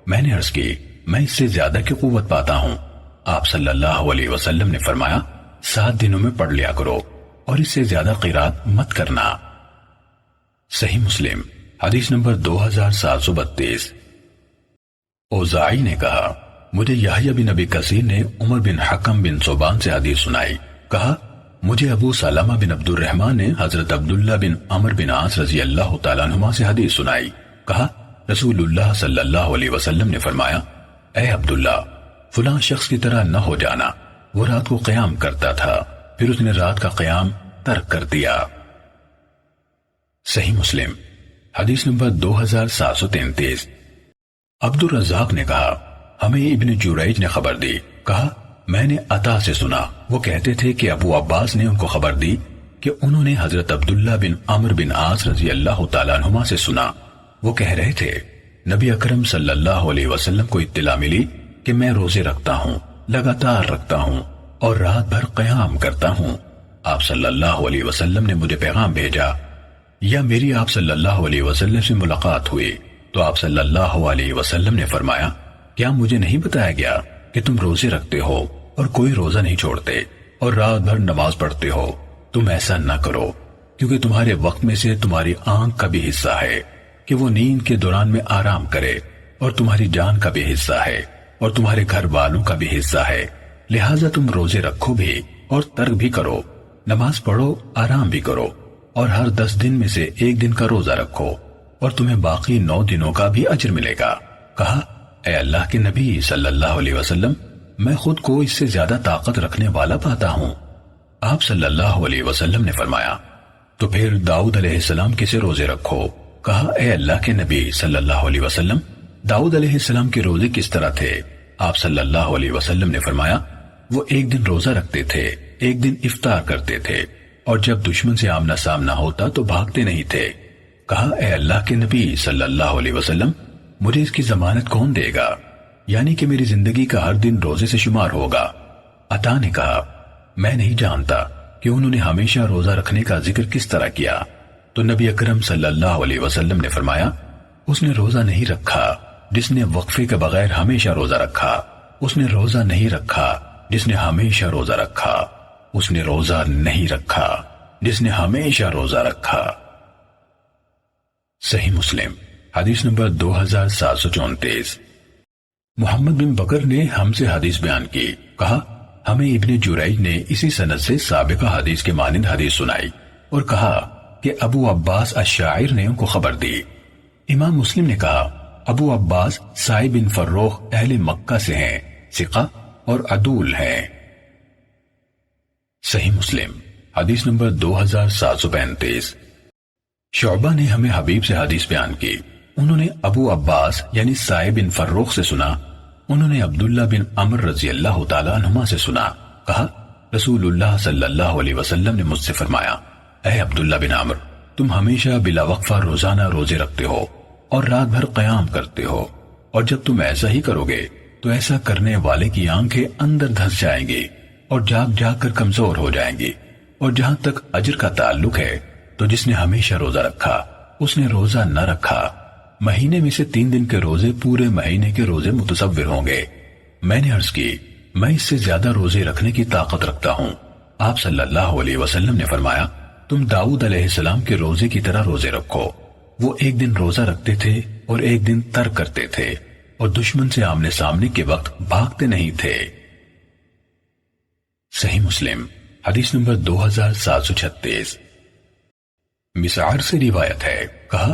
میں نے عرض کی، میں اس سے زیادہ کی قوت پاتا ہوں۔ آپ صلی اللہ علیہ وسلم نے فرمایا، 7 دنوں میں پڑھ لیا کرو اور اس سے زیادہ قرات مت کرنا۔ صحیح مسلم حدیث نمبر 2732۔ اوزاعی نے کہا، مجھے یحییٰ بن ابی کثیر نے عمر بن حکم بن ثوبان سے حدیث سنائی، کہا، مجھے ابو سلمہ بن عبد الرحمن نے حضرت عبداللہ بن عمر بن عاص رضی اللہ تعالیٰ عنہما سے حدیث سنائی، کہا، رسول اللہ صلی اللہ علیہ وسلم نے فرمایا، اے عبداللہ، فلاں شخص کی طرح نہ ہو جانا، وہ رات کو قیام کرتا تھا، پھر اس نے رات کا قیام ترک کر دیا۔ صحیح مسلم حدیث نمبر 2733۔ عبد الرزاق نے کہا، ہمیں ابن جریج نے خبر دی، کہا، میں نے عطا سے سنا، وہ کہتے تھے کہ ابو عباس نے ان کو خبر دی کہ انہوں نے حضرت عبداللہ بن عمر بن عاص رضی اللہ تعالیٰ عنہما سے سنا، وہ کہہ رہے تھے، نبی اکرم صلی اللہ علیہ وسلم کو اطلاع ملی کہ میں روزے رکھتا ہوں، لگاتار رکھتا ہوں اور رات بھر قیام کرتا ہوں۔ آپ صلی اللہ علیہ وسلم نے مجھے پیغام بھیجا، یا میری آپ صلی اللہ علیہ وسلم سے ملاقات ہوئی تو آپ صلی اللہ علیہ وسلم نے فرمایا کیا مجھے نہیں بتایا گیا کہ تم روزے رکھتے ہو اور کوئی روزہ نہیں چھوڑتے اور رات بھر نماز پڑھتے ہو؟ تم ایسا نہ کرو، کیونکہ تمہارے وقت میں سے تمہاری آنکھ کا بھی حصہ ہے کہ وہ نیند کے دوران میں آرام کرے، اور تمہاری جان کا بھی حصہ ہے اور تمہارے گھر والوں کا بھی حصہ ہے، لہٰذا تم روزے رکھو بھی اور ترک بھی کرو، نماز پڑھو، آرام بھی کرو، اور ہر 10 دن میں سے ایک دن کا روزہ رکھو اور تمہیں باقی 9 دنوں کا بھی اجر ملے گا۔ کہا اے اللہ کے نبی صلی اللہ علیہ وسلم، میں خود کو اس سے زیادہ طاقت رکھنے والا پاتا ہوں۔ آپ صلی اللہ علیہ وسلم نے فرمایا تو پھر داؤد علیہ السلام کے سے روزے رکھو۔ کہا اے اللہ کے نبی صلی اللہ علیہ وسلم، داؤد علیہ السلام کے روزے کس طرح تھے؟ آپ صلی اللہ علیہ وسلم نے فرمایا وہ ایک دن روزہ رکھتے تھے، ایک دن افطار کرتے تھے، اور جب دشمن سے آمنا سامنا ہوتا تو بھاگتے نہیں تھے۔ کہا اے اللہ کے نبی صلی اللہ علیہ وسلم، مجھے اس کی ضمانت کون دے گا، یعنی کہ میری زندگی کا ہر دن روزے سے شمار ہوگا؟ عطا نے کہا میں نہیں جانتا کہ انہوں نے ہمیشہ روزہ رکھنے کا ذکر کس طرح کیا، تو نبی اکرم صلی اللہ علیہ وسلم نے فرمایا اس نے روزہ نہیں رکھا جس نے وقفے کے بغیر ہمیشہ روزہ رکھا، اس نے روزہ نہیں رکھا جس نے ہمیشہ روزہ رکھا، اس نے روزہ نہیں رکھا جس نے ہمیشہ روزہ رکھا۔ صحیح مسلم حدیث نمبر 2734۔ محمد بن بکر نے ہم سے حدیث بیان کی، کہا ہمیں ابن جریج نے اسی سند سے سابقہ حدیث کے مانند حدیث سنائی اور کہا کہ ابو عباس الشاعر نے ان کو خبر دی۔ امام مسلم نے کہا ابو عباس سائب بن فروخ اہل مکہ سے ہیں، ثقہ اور عدول ہیں۔ صحیح مسلم حدیث نمبر 2735۔ شعبہ نے ہمیں حبیب سے حدیث بیان کی، انہوں نے ابو عباس یعنی سائب بن فروخ سے سنا، انہوں نے عبداللہ بن عمر رضی اللہ تعالیٰ عنہما سے سنا، کہا رسول اللہ صلی اللہ علیہ وسلم نے مجھ سے فرمایا اے عبداللہ بن عمر، تم ہمیشہ بلا وقفہ روزانہ روزے رکھتے ہو اور رات بھر قیام کرتے ہو، اور جب تم ایسا ہی کرو گے تو ایسا کرنے والے کی آنکھیں اندر دھس جائیں گی اور جاگ جاگ کر کمزور ہو جائیں گی، اور جہاں تک اجر کا تعلق ہے تو جس نے ہمیشہ روزہ رکھا اس نے روزہ نہ رکھا، مہینے میں سے 3 دن کے روزے پورے مہینے کے روزے متصور ہوں گے۔ میں نے عرض کی میں اس سے زیادہ روزے رکھنے کی طاقت رکھتا ہوں۔ آپ صلی اللہ علیہ وسلم نے فرمایا تم داؤد علیہ السلام کے روزے کی طرح روزے رکھو، وہ ایک دن روزہ رکھتے تھے اور ایک دن ترک کرتے تھے، اور دشمن سے آمنے سامنے کے وقت بھاگتے نہیں تھے۔ صحیح مسلم حدیث نمبر 2736۔ مسعر سے روایت ہے، کہا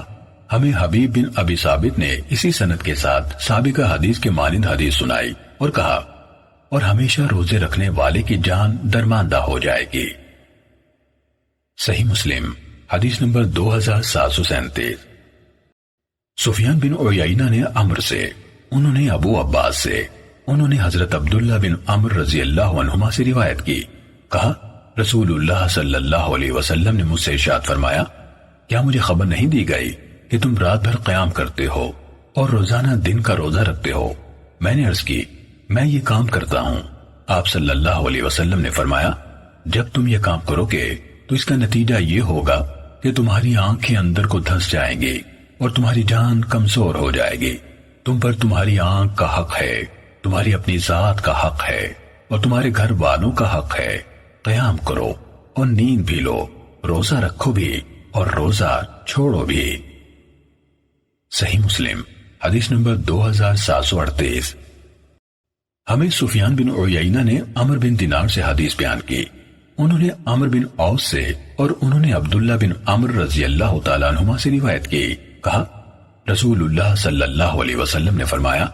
ہمیں حبیب بن ابی ثابت نے اسی سند کے ساتھ سابقہ حدیث کے مانند حدیث سنائی اور کہا اور ہمیشہ روزے رکھنے والے کی جان درماندہ ہو جائے گی۔ صحیح مسلم حدیث نمبر 2737۔ سفیان بن عیینہ نے عمر سے، انہوں نے ابو عباس سے، انہوں نے حضرت عبداللہ بن عمر رضی اللہ عنہما سے روایت کی، کہا رسول اللہ صلی اللہ علیہ وسلم نے مجھ سے ارشاد فرمایا کیا مجھے خبر نہیں دی گئی کہ تم رات بھر قیام کرتے ہو اور روزانہ دن کا روزہ رکھتے ہو؟ میں نے عرض کی میں یہ کام کرتا ہوں۔ آپ صلی اللہ علیہ وسلم نے فرمایا جب تم یہ کام کرو گے تو اس کا نتیجہ یہ ہوگا کہ تمہاری آنکھیں اندر کو دھس جائیں گی اور تمہاری جان کمزور ہو جائے گی، تم پر تمہاری آنکھ کا حق ہے، تمہاری اپنی ذات کا حق ہے اور تمہارے گھر والوں کا حق ہے۔ قیام کرو اور نیند بھی لو، روزہ رکھو بھی اور روزہ چھوڑو بھی۔ صحیح مسلم حدیث نمبر 2738۔ ہمیں سفیان بن عیینہ نے عمر بن دینار سے حدیث بیان کی، انہوں نے عمر بن اوس سے اور انہوں نے عبداللہ بن عمر رضی اللہ تعالیٰ عنہما سے روایت کی، کہا رسول اللہ صلی اللہ علیہ وسلم نے فرمایا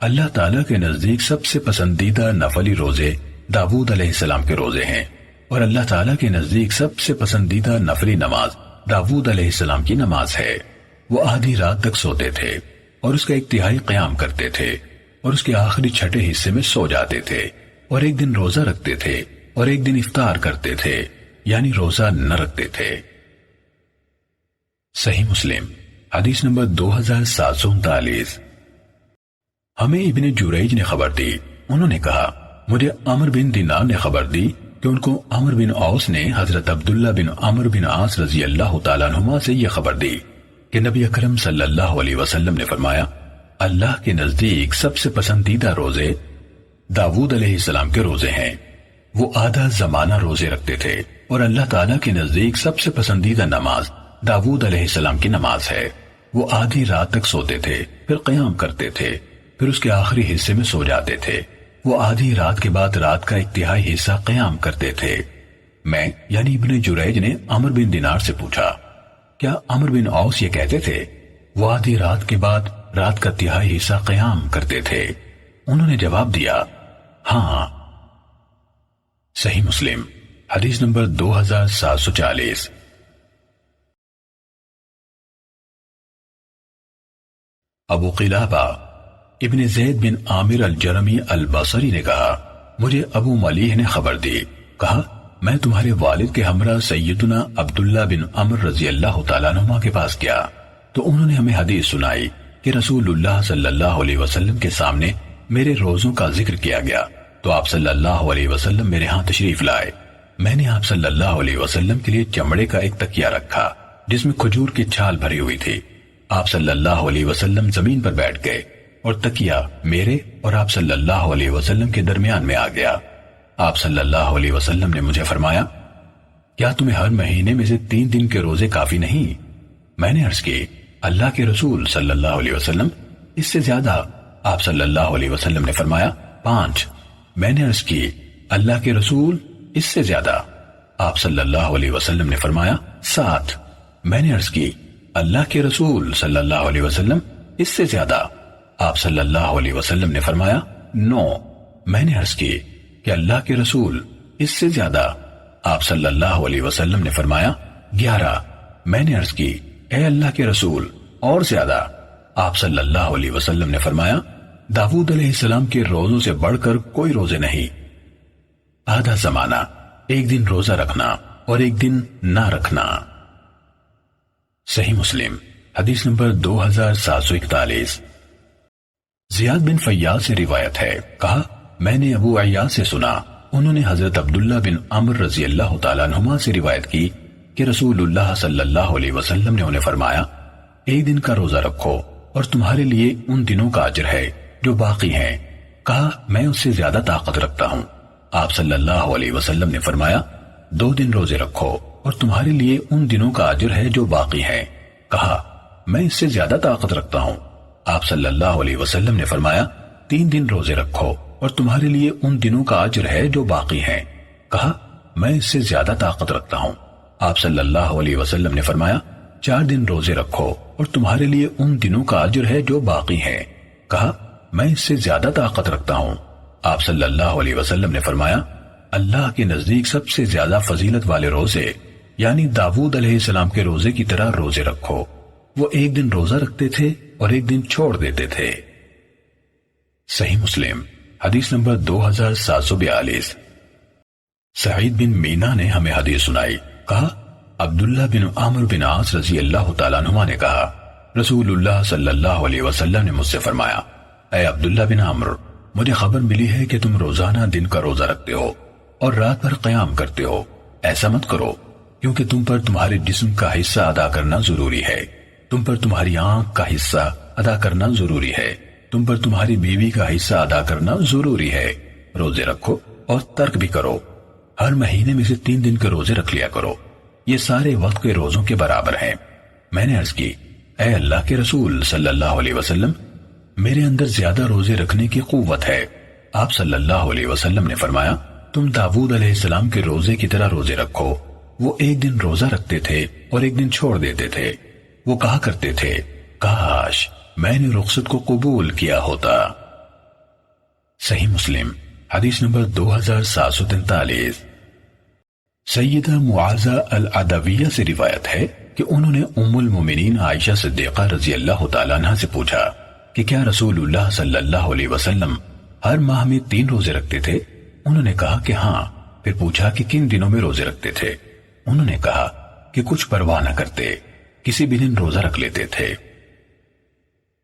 اللہ تعالیٰ کے نزدیک سب سے پسندیدہ نفلی روزے داؤد علیہ السلام کے روزے ہیں، اور اللہ تعالیٰ کے نزدیک سب سے پسندیدہ نفلی نماز داؤد علیہ السلام کی نماز ہے۔ وہ آدھی رات تک سوتے تھے اور اس کا 1/3 قیام کرتے تھے اور اس کے آخری چھٹے حصے میں سو جاتے تھے، اور ایک دن روزہ رکھتے تھے اور ایک دن افطار کرتے تھے، یعنی روزہ نہ رکھتے تھے۔ صحیح مسلم حدیث نمبر 2739۔ ہمیں ابن جریج نے خبر دی، انہوں نے کہا مجھے عمر بن دینار نے خبر دی کہ ان کو عمر بن اوس نے حضرت عبداللہ بن عمر بن عاص رضی اللہ تعالیٰ عنہما سے یہ خبر دی کہ نبی اکرم صلی اللہ علیہ وسلم نے فرمایا، اللہ کے نزدیک سب سے پسندیدہ روزے داؤد علیہ السلام کے روزے ہیں، وہ آدھا زمانہ روزے رکھتے تھے، اور اللہ تعالیٰ کے نزدیک سب سے پسندیدہ نماز داؤد علیہ السلام کی نماز ہے، وہ آدھی رات تک سوتے تھے، پھر قیام کرتے تھے، پھر اس کے آخری حصے میں سو جاتے تھے، وہ آدھی رات کے بعد رات کا ایک تہائی حصہ قیام کرتے تھے۔ میں یعنی ابن جریج نے عمر بن دینار سے پوچھا، کیا عمر بن اوس یہ کہتے تھے وہ آدھی رات کے بعد رات کا تہائی حصہ قیام کرتے تھے؟ انہوں نے جواب دیا، ہاں۔ صحیح مسلم حدیث نمبر 2740۔ ابو قلابہ ابن زید بن عامر الجرمی البصری نے کہا، مجھے ابو ملیح نے خبر دی، کہا میں تمہارے والد کے ہمراہ سیدنا عبداللہ بن عمر رضی اللہ تعالیٰ عنہ کے پاس گیا تو انہوں نے ہمیں حدیث سنائی کہ رسول اللہ صلی اللہ علیہ وسلم کے سامنے میرے روزوں کا ذکر کیا گیا تو آپ صلی اللہ علیہ وسلم میرے ہاں تشریف لائے۔ میں نے آپ صلی اللہ علیہ وسلم کے لیے چمڑے کا ایک تکیہ رکھا جس میں کھجور کی چھال بھری ہوئی تھی۔ آپ صلی اللہ علیہ وسلم زمین پر بیٹھ گئے اور تکیہ میرے اور آپ صلی اللہ علیہ وسلم کے درمیان میں آ گیا۔ آپ صلی اللہ علیہ وسلم نے مجھے فرمایا، کیا تمہیں ہر مہینے میں سے 3 دن کے روزے کافی نہیں؟ میں نے عرض کی، اللہ کے رسول صلی اللہ علیہ وسلم اس سے زیادہ۔ آپ صلی اللہ علیہ وسلم نے فرمایا، 5۔ میں نے عرض کی، اللہ کے رسول اس سے زیادہ۔ آپ صلی اللہ علیہ وسلم نے فرمایا، 7۔ میں نے عرض کی، اللہ کے رسول صلی اللہ علیہ وسلم اس سے زیادہ۔ آپ صلی اللہ علیہ وسلم نے فرمایا، 9۔ میں نے عرض کی کہ اللہ کے رسول اس سے زیادہ۔ آپ صلی اللہ علیہ وسلم نے فرمایا، 11۔ میں نے عرض کی، اے اللہ کے رسول اور زیادہ۔ آپ صلی اللہ علیہ وسلم نے فرمایا، داؤد علیہ السلام کے روزوں سے بڑھ کر کوئی روزے نہیں۔ آدھا زمانہ، ایک دن روزہ رکھنا اور ایک دن نہ رکھنا۔ صحیح مسلم حدیث نمبر 2741۔ زیاد بن فیاض سے روایت ہے، کہا میں نے ابو عیاض سے سنا، انہوں نے حضرت عبداللہ بن عمر رضی اللہ تعالیٰ عنہما سے روایت کی کہ رسول اللہ صلی اللہ علیہ وسلم نے انہیں فرمایا، ایک دن کا روزہ رکھو اور تمہارے لیے ان دنوں کا اجر ہے جو باقی ہیں۔ کہا میں اس سے زیادہ طاقت رکھتا ہوں۔ آپ صلی اللہ علیہ وسلم نے فرمایا، 2 دن روزے رکھو اور تمہارے لیے ان دنوں کا اجر ہے جو باقی ہیں۔ کہا میں اس سے زیادہ طاقت رکھتا ہوں۔ آپ صلی اللہ علیہ وسلم نے فرمایا، 3 دن روزے رکھو اور تمہارے لیے ان دنوں کا اجر ہے جو باقی ہیں۔ کہا میں اس سے زیادہ طاقت رکھتا ہوں۔ آپ صلی اللہ علیہ وسلم نے فرمایا، 4 دن روزے رکھو اور تمہارے لیے ان دنوں کا اجر ہے جو باقی ہیں۔ کہا میں اس سے زیادہ طاقت رکھتا ہوں۔ آپ صلی اللہ علیہ وسلم نے فرمایا، اللہ کے نزدیک سب سے زیادہ فضیلت والے روزے یعنی داؤد علیہ السلام کے روزے کی طرح روزے رکھو۔ وہ ایک دن روزہ رکھتے تھے اور ایک دن چھوڑ دیتے تھے۔ صحیح مسلم حدیث نمبر 2742۔ سعید بن مینا نے ہمیں حدیث سنائی، کہا عبداللہ بن عمر بن عاص رضی اللہ تعالیٰ عنہ نے کہا، رسول اللہ صلی اللہ علیہ وسلم نے مجھ سے فرمایا، اے عبداللہ بن عمر، مجھے خبر ملی ہے کہ تم روزانہ دن کا روزہ رکھتے ہو اور رات بھر قیام کرتے ہو۔ ایسا مت کرو، کیونکہ تم پر تمہارے جسم کا حصہ ادا کرنا ضروری ہے، تم پر تمہاری آنکھ کا حصہ ادا کرنا ضروری ہے، تم پر تمہاری بیوی کا حصہ ادا کرنا ضروری ہے۔ روزے رکھو اور ترک بھی کرو، ہر مہینے میں سے 3 دن کے روزے رکھ لیا کرو، یہ سارے وقت کے روزوں کے برابر ہیں۔ میں نے عرض کی، اے اللہ کے رسول صلی اللہ علیہ وسلم، میرے اندر زیادہ روزے رکھنے کی قوت ہے۔ آپ صلی اللہ علیہ وسلم نے فرمایا، تم داؤد علیہ السلام کے روزے کی طرح روزے رکھو۔ وہ ایک دن روزہ رکھتے تھے اور ایک دن چھوڑ دیتے تھے۔ وہ کہا کرتے تھے، کاش میں نے رخصت کو قبول کیا ہوتا۔ صحیح مسلم حدیث نمبر 2743۔ سیدہ معاذہ العدویہ سے روایت ہے کہ انہوں نے ام المومنین عائشہ صدیقہ رضی اللہ تعالیٰ عنہ سے پوچھا کہ کیا رسول اللہ صلی اللہ علیہ وسلم ہر ماہ میں 3 روزے رکھتے تھے؟ انہوں نے کہا کہ ہاں۔ پھر پوچھا کہ کن دنوں میں روزے رکھتے تھے؟ انہوں نے کہا کہ کچھ پرواہ نہ کرتے، کسی بھی دن روزہ رکھ لیتے تھے۔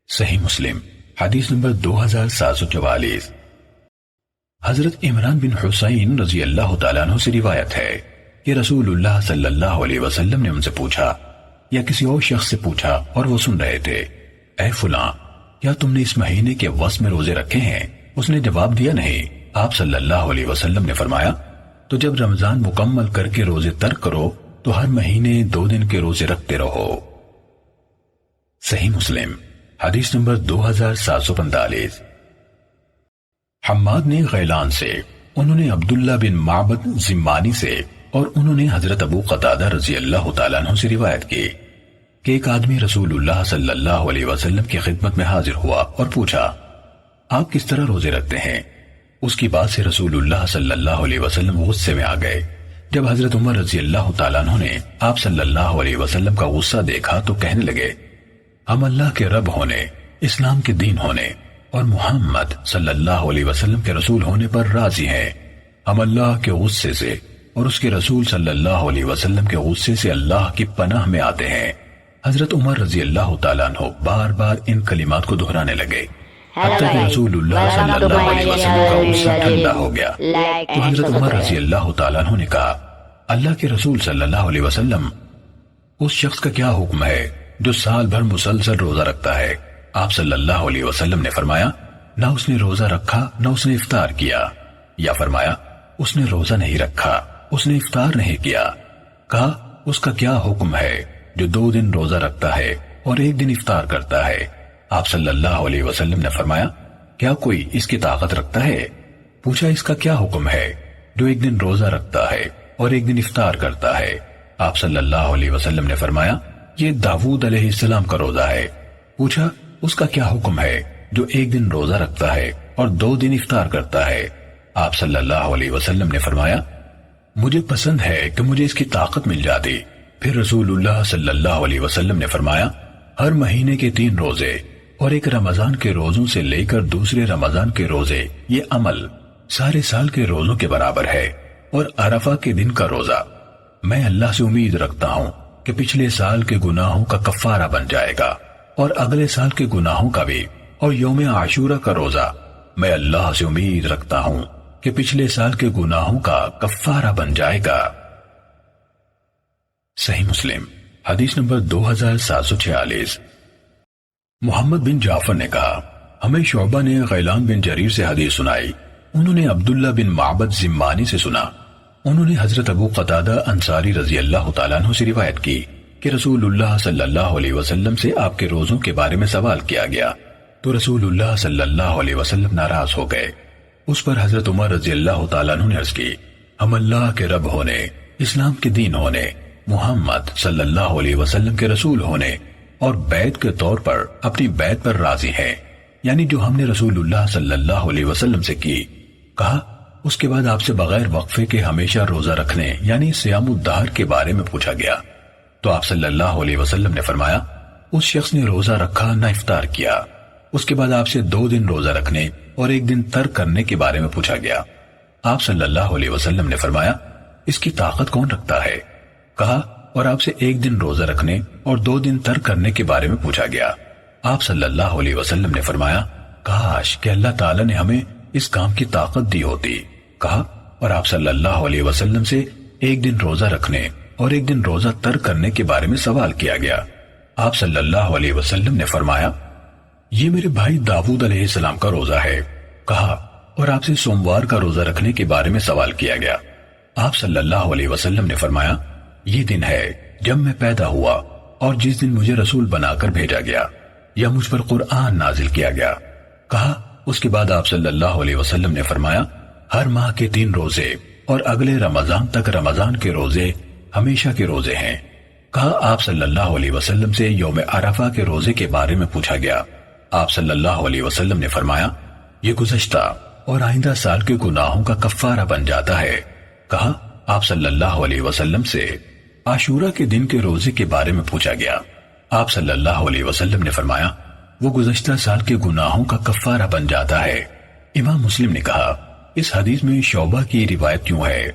صحیح مسلم حدیث نمبر 2744۔ حضرت عمران بن حسین رضی اللہ تعالیٰ عنہ سے روایت ہے کہ رسول اللہ صلی اللہ علیہ وسلم نے ان سے پوچھا یا کسی اور شخص سے پوچھا اور وہ سن رہے تھے، اے فلاں، کیا تم نے اس مہینے کے وسط میں روزے رکھے ہیں؟ اس نے جواب دیا نہیں۔ آپ صلی اللہ علیہ وسلم نے فرمایا، تو جب رمضان مکمل کر کے روزے ترک کرو تو ہر مہینے 2 دن کے روزے رکھتے رہو۔ صحیح مسلم حدیث نمبر 2745۔ حماد نے غیلان سے، انہوں نے عبداللہ بن معبد زمانی سے اور انہوں نے حضرت ابو قتادہ رضی اللہ تعالیٰ عنہ سے روایت کی کہ ایک آدمی رسول اللہ صلی اللہ علیہ وسلم کی خدمت میں حاضر ہوا اور پوچھا، آپ کس طرح روزے رکھتے ہیں؟ اس کی بات سے رسول اللہ صلی اللہ علیہ وسلم غصے میں آ گئے۔ جب حضرت عمر رضی اللہ تعالیٰ عنہ نے آپ صلی اللہ علیہ وسلم کا غصہ دیکھا تو کہنے لگے، ہم اللہ کے رب ہونے، اسلام کے دین ہونے اور محمد صلی اللہ علیہ وسلم کے رسول ہونے پر راضی ہیں۔ ہم اللہ کے غصے سے اور اس کے رسول صلی اللہ علیہ وسلم کے غصے سے اللہ کی پناہ میں آتے ہیں۔ حضرت عمر رضی اللہ تعالیٰ عنہ بار بار ان کلمات کو دہرانے لگے حتیٰ کہ رسول اللہ صلی اللہ علیہ وسلم کا غصہ ٹھنڈا ہو گیا۔ تو حضرت عمر رضی اللہ تعالیٰ عنہ نے کہا، اللہ کے رسول صلی اللہ علیہ وسلم، اس شخص کا کیا حکم ہے جو سال بھر مسلسل روزہ رکھتا ہے؟ آپ صلی اللہ علیہ وسلم نے فرمایا، نہ اس نے روزہ رکھا نہ اس نے افطار کیا، یا فرمایا اس نے روزہ نہیں رکھا، اس نے افطار نہیں کیا۔ کہا، اس کا کیا حکم ہے جو 2 دن روزہ رکھتا ہے اور 1 دن افطار کرتا ہے؟ آپ صلی اللہ علیہ وسلم نے فرمایا، کیا کوئی اس کی طاقت رکھتا ہے؟ پوچھا، اس کا کیا حکم ہے جو 1 دن روزہ رکھتا ہے اور 1 دن افطار کرتا ہے؟ آپ صلی اللہ علیہ وسلم نے فرمایا، یہ داؤد علیہ السلام کا روزہ ہے۔ پوچھا، اس کا کیا حکم ہے جو 1 دن روزہ رکھتا ہے اور 2 دن افطار کرتا ہے؟ آپ صلی اللہ علیہ وسلم نے فرمایا، مجھے پسند ہے کہ مجھے اس کی طاقت مل جاتی۔ پھر رسول اللہ صلی اللہ علیہ وسلم نے فرمایا، ہر مہینے کے 3 روزے اور 1 رمضان کے روزوں سے لے کر دوسرے رمضان کے روزے، یہ عمل سارے سال کے روزوں کے برابر ہے، اور عرفہ کے دن کا روزہ میں اللہ سے امید رکھتا ہوں کہ پچھلے سال کے گناہوں کا کفارہ بن جائے گا، اور اگلے سال کے گناہوں کا بھی، اور یوم عاشورہ کا روزہ میں اللہ سے امید رکھتا ہوں کہ پچھلے سال کے گناہوں کا کفارہ بن جائے گا۔ صحیح مسلم حدیث نمبر 2746۔ محمد بن جعفر نے کہا، ہمیں شعبہ نے غیلان بن جریر سے حدیث سنائی، انہوں نے عبداللہ بن معبد زمانی سے سنا، انہوں نے حضرت ابو قتادہ انصاری رضی اللہ تعالیٰ عنہ سے روایت کی کہ رسول اللہ صلی اللہ علیہ وسلم سے آپ کے روزوں کے بارے میں سوال کیا گیا تو رسول اللہ صلی اللہ علیہ وسلم ناراض ہو گئے۔ اس پر حضرت عمر رضی اللہ تعالیٰ عنہ نے عرض کی، ہم اللہ کے رب ہونے، اسلام کے دین ہونے، محمد صلی اللہ علیہ وسلم کے رسول ہونے اور بیعت کے طور پر اپنی بیعت پر راضی ہیں، یعنی جو ہم نے رسول اللہ صلی اللہ علیہ وسلم سے کی۔ کہا، اس کے بعد آپ سے بغیر وقفے کے ہمیشہ روزہ رکھنے یعنی صیام الدہر کے بارے میں پوچھا گیا تو آپ صلی اللہ علیہ وسلم نے فرمایا، اس شخص نے روزہ رکھا نہ افطار کیا۔ اس کے بعد آپ سے 2 دن روزہ رکھنے اور 1 دن ترک کرنے کے بارے میں پوچھا گیا۔ آپ صلی اللہ علیہ وسلم نے فرمایا، اس کی طاقت کون رکھتا ہے؟ کہا، اور آپ سے 1 دن روزہ رکھنے اور 2 دن ترک کرنے کے بارے میں پوچھا گیا۔ آپ صلی اللہ علیہ وسلم نے فرمایا، کاش کہ اللہ تعالیٰ نے ہمیں اس کام کی طاقت دی ہوتی۔ کہا، اور آپ صلی اللہ علیہ وسلم سے 1 دن روزہ رکھنے اور 1 دن روزہ ترک کرنے کے بارے میں سوال کیا گیا۔ آپ صلی اللہ علیہ وسلم نے فرمایا، یہ میرے بھائی داؤد علیہ السلام کا روزہ ہے۔ کہا، اور آپ سے سوموار کا روزہ رکھنے کے بارے میں سوال کیا گیا۔ آپ صلی اللہ علیہ وسلم نے فرمایا، یہ دن ہے جب میں پیدا ہوا اور جس دن مجھے رسول بنا کر بھیجا گیا یا مجھ پر قرآن نازل کیا گیا۔ کہا، اس کے بعد آپ صلی اللہ علیہ وسلم نے فرمایا، ہر ماہ کے 3 روزے اور اگلے رمضان تک رمضان کے روزے ہمیشہ کے روزے ہیں۔ کہا، آپ صلی اللہ علیہ وسلم سے یوم عرفہ کے روزے کے بارے میں پوچھا گیا۔ آپ صلی اللہ علیہ وسلم نے فرمایا، یہ گزشتہ اور آئندہ سال کے گناہوں کا کفارہ بن جاتا ہے۔ کہا، آپ صلی اللہ علیہ وسلم سے عاشورہ کے دن کے روزے کے بارے میں پوچھا گیا۔ آپ صلی اللہ علیہ وسلم نے فرمایا، وہ گزشتہ سال کے گناہوں کا کفارہ بن جاتا ہے۔ امام مسلم نے کہا، اس حدیث میں شعبہ کی روایت کیوں ہے؟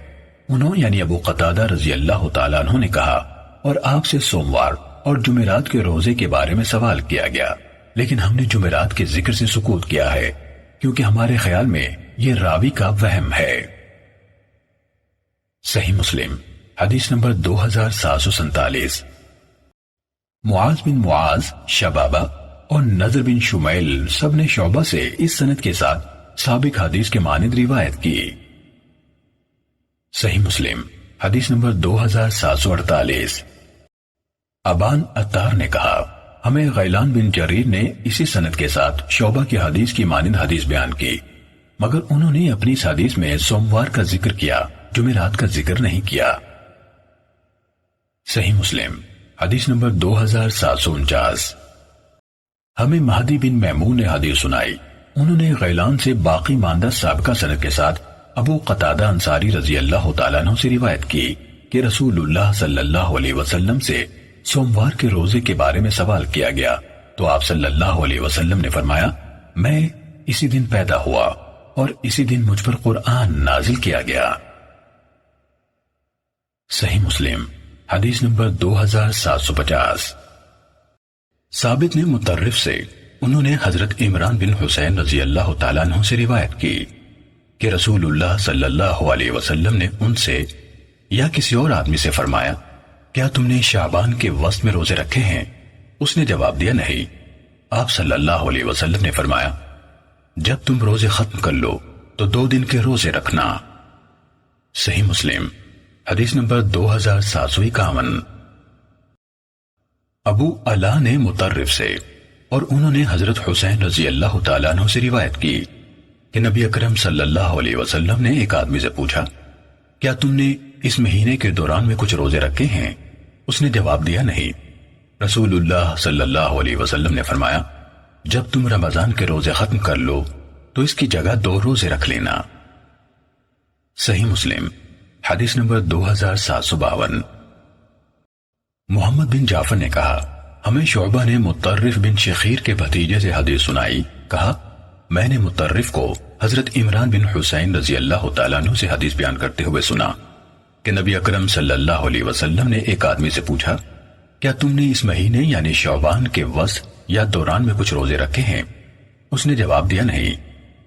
انہوں یعنی ابو قتادہ رضی اللہ تعالیٰ عنہ نے کہا، اور آپ سے سوموار اور جمعرات کے روزے کے بارے میں سوال کیا گیا، لیکن ہم نے جمعرات کے ذکر سے سکوت کیا ہے کیونکہ ہمارے خیال میں یہ راوی کا وہم ہے۔ صحیح مسلم حدیث نمبر 2747۔ معاذ بن معاذ، شبابہ اور نضر بن شمیل سب نے شعبہ سے اس سند کے ساتھ سابق حدیث کے مانند روایت کی۔ صحیح مسلم حدیث نمبر 2748۔ ابان عطار نے کہا ہمیں غیلان بن جریر نے اسی سند کے ساتھ شعبہ کی حدیث کی مانند حدیث بیان کی، مگر انہوں نے اپنی اس حدیث میں سوموار کا ذکر کیا، جمعرات کا ذکر نہیں کیا۔ صحیح مسلم حدیث نمبر 2749۔ ہمیں مہدی بن میمون نے حدیث سنائی، انہوں نے غیلان سے باقی ماندہ سابقہ سند کے ساتھ ابو قتادہ انصاری رضی اللہ تعالیٰ عنہ سے روایت کی کہ رسول اللہ صلی اللہ علیہ وسلم سے سوموار کے روزے کے بارے میں سوال کیا گیا تو آپ صلی اللہ علیہ وسلم نے فرمایا میں اسی دن پیدا ہوا اور اسی دن مجھ پر قرآن نازل کیا گیا۔ صحیح مسلم حدیث نمبر 2750۔ ثابت نے مطرف سے، انہوں نے حضرت عمران بن حسین رضی اللہ تعالیٰ عنہ سے روایت کی کہ رسول اللہ صلی اللہ علیہ وسلم نے ان سے یا کسی اور آدمی سے فرمایا کیا تم نے شعبان کے وسط میں روزے رکھے ہیں؟ اس نے جواب دیا نہیں۔ آپ صلی اللہ علیہ وسلم نے فرمایا جب تم روزے ختم کر لو تو 2 دن کے روزے رکھنا۔ صحیح مسلم حدیث نمبر 2751۔ ابو علا نے مطرف سے اور انہوں نے حضرت حسین رضی اللہ تعالیٰ عنہ سے روایت کی کہ نبی اکرم صلی اللہ علیہ وسلم نے ایک آدمی سے پوچھا کیا تم نے اس مہینے کے دوران میں کچھ روزے رکھے ہیں؟ اس نے جواب دیا نہیں۔ رسول اللہ صلی اللہ علیہ وسلم نے فرمایا جب تم رمضان کے روزے ختم کر لو تو اس کی جگہ 2 روزے رکھ لینا۔ صحیح مسلم حدیث نمبر 2752۔ محمد بن جعفر نے کہا ہمیں شعبہ نے مطرف بن شخیر کے بھتیجے سے حدیث سنائی، کہا میں نے مطرف کو حضرت عمران بن حسین رضی اللہ تعالیٰ عنہ سے حدیث بیان کرتے ہوئے سنا کہ نبی اکرم صلی اللہ علیہ وسلم نے ایک آدمی سے پوچھا کیا تم نے اس مہینے یعنی شعبان کے وسط یا دوران میں کچھ روزے رکھے ہیں؟ اس نے جواب دیا نہیں،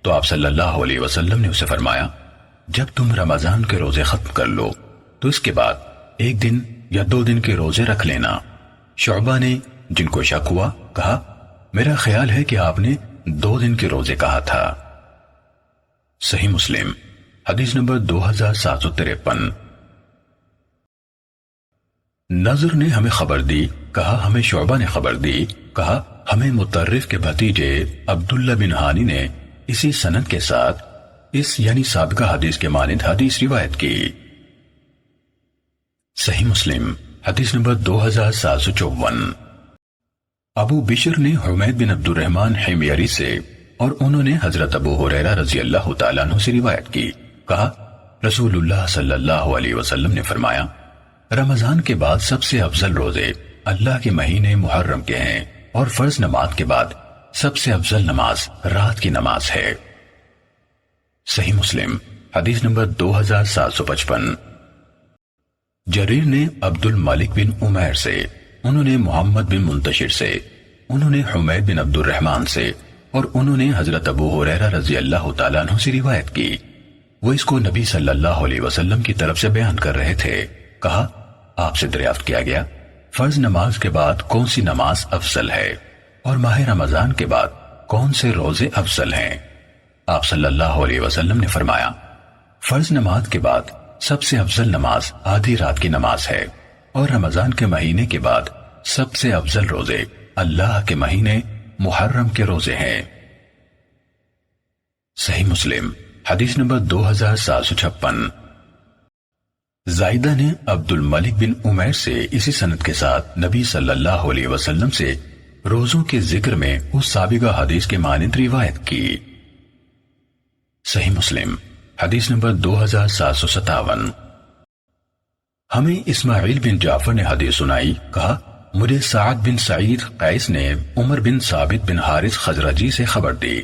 تو آپ صلی اللہ علیہ وسلم نے اسے فرمایا جب تم رمضان کے روزے ختم کر لو تو اس کے بعد 1 دن یا 2 دن کے روزے رکھ لینا۔ شعبہ نے، جن کو شک ہوا، کہا میرا خیال ہے کہ آپ نے 2 دن کے روزے کہا تھا۔ صحیح مسلم حدیث نمبر 2753۔ نضر نے ہمیں خبر دی، کہا ہمیں شعبہ نے خبر دی، کہا ہمیں مطرف کے بھتیجے عبداللہ بن ہانی نے اسی سند کے ساتھ اس یعنی سابقہ حدیث کے مانند حدیث روایت کی۔ صحیح مسلم حدیث نمبر 2754۔ ابو بشر نے حمید بن عبد الرحمن حمیری سے اور انہوں نے حضرت ابو ہریرہ رضی اللہ تعالیٰ عنہ سے روایت کی، کہا رسول اللہ صلی اللہ علیہ وسلم نے فرمایا رمضان کے بعد سب سے افضل روزے اللہ کے مہینے محرم کے ہیں اور فرض نماز کے بعد سب سے افضل نماز رات کی نماز ہے۔ صحیح مسلم حدیث نمبر 2755۔ جریر نے عبد الملک بن عمیر سے، انہوں نے محمد بن منتشر سے، انہوں نے حمید بن عبد الرحمن سے اور انہوں نے حضرت ابو ہریرہ رضی اللہ تعالیٰ عنہ سے روایت کی، وہ اس کو نبی صلی اللہ علیہ وسلم کی طرف سے بیان کر رہے تھے۔ کہا آپ سے دریافت کیا گیا فرض نماز کے بعد کون سی نماز افضل ہے اور ماہ رمضان کے بعد کون سے روزے افضل ہیں؟ آپ صلی اللہ علیہ وسلم نے فرمایا فرض نماز کے بعد سب سے افضل نماز آدھی رات کی نماز ہے اور رمضان کے مہینے کے بعد سب سے افضل روزے اللہ کے مہینے محرم کے روزے ہیں۔ صحیح مسلم حدیث نمبر 2756۔ زائدہ نے عبد الملک بن عمیر سے اسی سند کے ساتھ نبی صلی اللہ علیہ وسلم سے روزوں کے ذکر میں اس سابقہ حدیث کے مانند روایت کی۔ صحیح مسلم حدیث نمبر 2757۔ ہمیں اسماعیل بن جعفر نے حدیث سنائی، کہا مجھے سعد بن سعید قیس نے عمر بن ثابت بن حارث خزرجی سے خبر دی،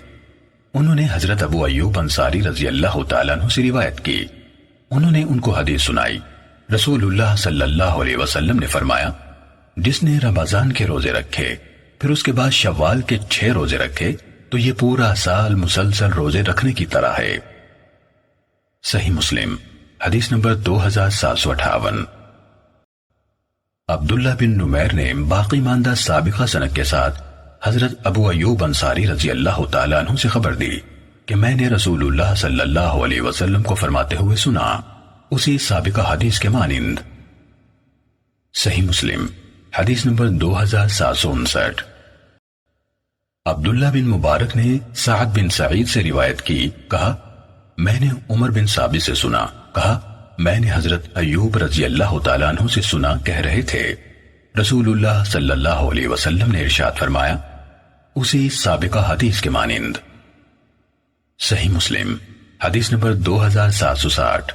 انہوں نے حضرت ابو ایوب انصاری رضی اللہ تعالیٰ عنہ سے روایت کی، انہوں نے ان کو حدیث سنائی رسول اللہ صلی اللہ علیہ وسلم نے فرمایا جس نے رمضان کے روزے رکھے پھر اس کے بعد شوال کے 6 روزے رکھے تو یہ پورا سال مسلسل روزے رکھنے کی طرح ہے صحیح مسلم حدیث نمبر 2758۔ عبداللہ بن نمیر نے باقی ماندہ سابقہ سند کے ساتھ حضرت ابو ایوب انصاری رضی اللہ تعالیٰ عنہ سے خبر دی کہ میں نے رسول اللہ صلی اللہ علیہ وسلم کو فرماتے ہوئے سنا، اسی سابقہ حدیث کے مانند۔ صحیح مسلم حدیث نمبر 2759۔ عبداللہ بن مبارک نے سعد بن سعید سے روایت کی، کہا میں نے عمر بن ثابت سے سنا، کہا میں نے حضرت ایوب رضی اللہ تعالیٰ عنہ سے سنا، کہہ رہے تھے رسول اللہ صلی اللہ علیہ وسلم نے ارشاد فرمایا، اسی سابقہ حدیث کے مانند۔ صحیح مسلم حدیث نمبر 2760۔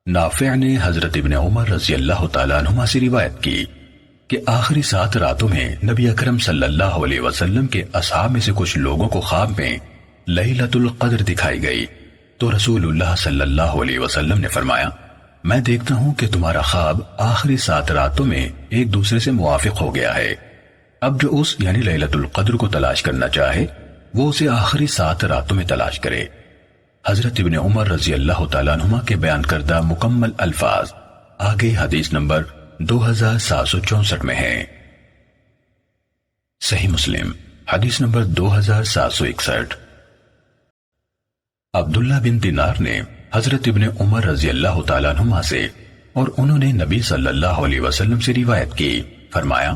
نافع نے حضرت ابن عمر رضی اللہ تعالیٰ عنہما سے روایت کی کہ آخری 7 راتوں میں نبی اکرم صلی اللہ علیہ وسلم کے اصحاب میں سے کچھ لوگوں کو خواب میں لیلۃ القدر دکھائی گئی، تو رسول اللہ صلی اللہ علیہ وسلم نے فرمایا، میں دیکھتا ہوں کہ تمہارا خواب آخری 7 راتوں میں ایک دوسرے سے موافق ہو گیا ہے، اب جو اس یعنی لیلۃ القدر کو تلاش کرنا چاہے وہ اسے آخری 7 راتوں میں تلاش کرے۔ حضرت ابن عمر رضی اللہ تعالیٰ عنہما کے بیان کردہ مکمل الفاظ آگے حدیث نمبر 2764 میں ہے۔ صحیح مسلم حدیث نمبر 2761۔ عبداللہ بن دینار نے حضرت ابن عمر رضی اللہ تعالیٰ عنہما سے اور انہوں نے نبی صلی اللہ علیہ وسلم سے روایت کی، فرمایا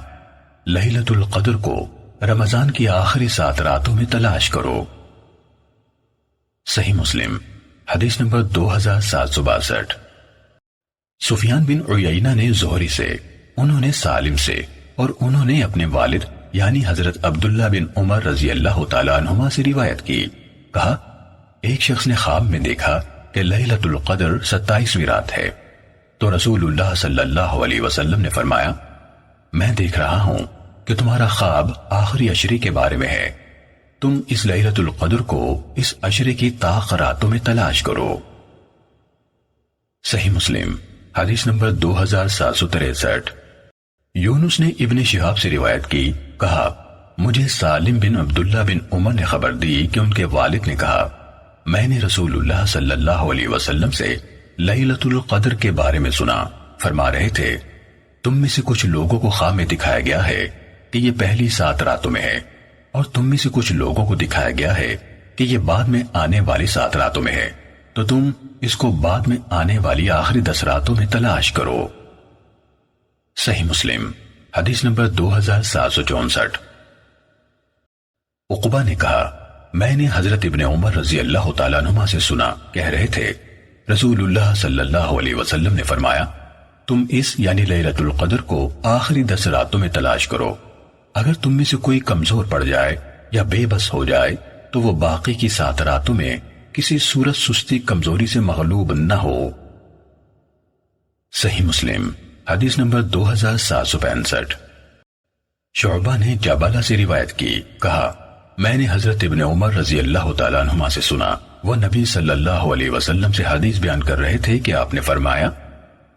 لیلۃ القدر کو رمضان کی آخری 7 راتوں میں تلاش کرو۔ صحیح مسلم حدیث نمبر 2762۔ سفیان بن عیینہ نے زہری سے، انہوں نے سالم سے اور انہوں نے اپنے والد یعنی حضرت عبداللہ بن عمر رضی اللہ تعالیٰ عنہما سے روایت کی، کہا ایک شخص نے خواب میں دیکھا کہ لیلۃ القدر 27ویں رات ہے، تو رسول اللہ صلی اللہ علیہ وسلم نے فرمایا، میں دیکھ رہا ہوں کہ تمہارا خواب آخری عشرے کے بارے میں ہے، تم اس لیلۃ القدر کو اس عشرے کی طاق راتوں میں تلاش کرو۔ صحیح مسلم حدیث نمبر 2763۔ یونس نے ابن شہاب سے روایت کی، کہا مجھے سالم بن عبداللہ بن عمر نے خبر دی کہ ان کے والد نے کہا، میں نے رسول اللہ صلی اللہ علیہ وسلم سے لیلۃ القدر کے بارے میں سنا، فرما رہے تھے تم میں سے کچھ لوگوں کو خواب میں دکھایا گیا ہے کہ یہ پہلی 7 راتوں میں ہے، اور تم میں سے کچھ لوگوں کو دکھایا گیا ہے کہ یہ بعد میں آنے والی 7 راتوں میں ہے، تو تم اس کو بعد میں آنے والی آخری 10 راتوں میں تلاش کرو۔ صحیح مسلم حدیث نمبر 2764۔ عقبہ نے کہا میں نے حضرت ابن عمر رضی اللہ تعالیٰ عنہما سے سنا، کہہ رہے تھے رسول اللہ صلی اللہ علیہ وسلم نے فرمایا، تم اس یعنی لیلۃ القدر کو آخری 10 راتوں میں تلاش کرو، اگر تم میں سے کوئی کمزور پڑ جائے یا بے بس ہو جائے تو وہ باقی کی 7 راتوں میں کسی صورت سستی کمزوری سے مغلوب نہ ہو۔ صحیح مسلم حدیث نمبر 2765۔ شعبہ نے جبالہ سے روایت کی، کہا میں نے حضرت ابن عمر رضی اللہ تعالیٰ عنہما سے سنا، وہ نبی صلی اللہ علیہ وسلم سے حدیث بیان کر رہے تھے کہ آپ نے فرمایا،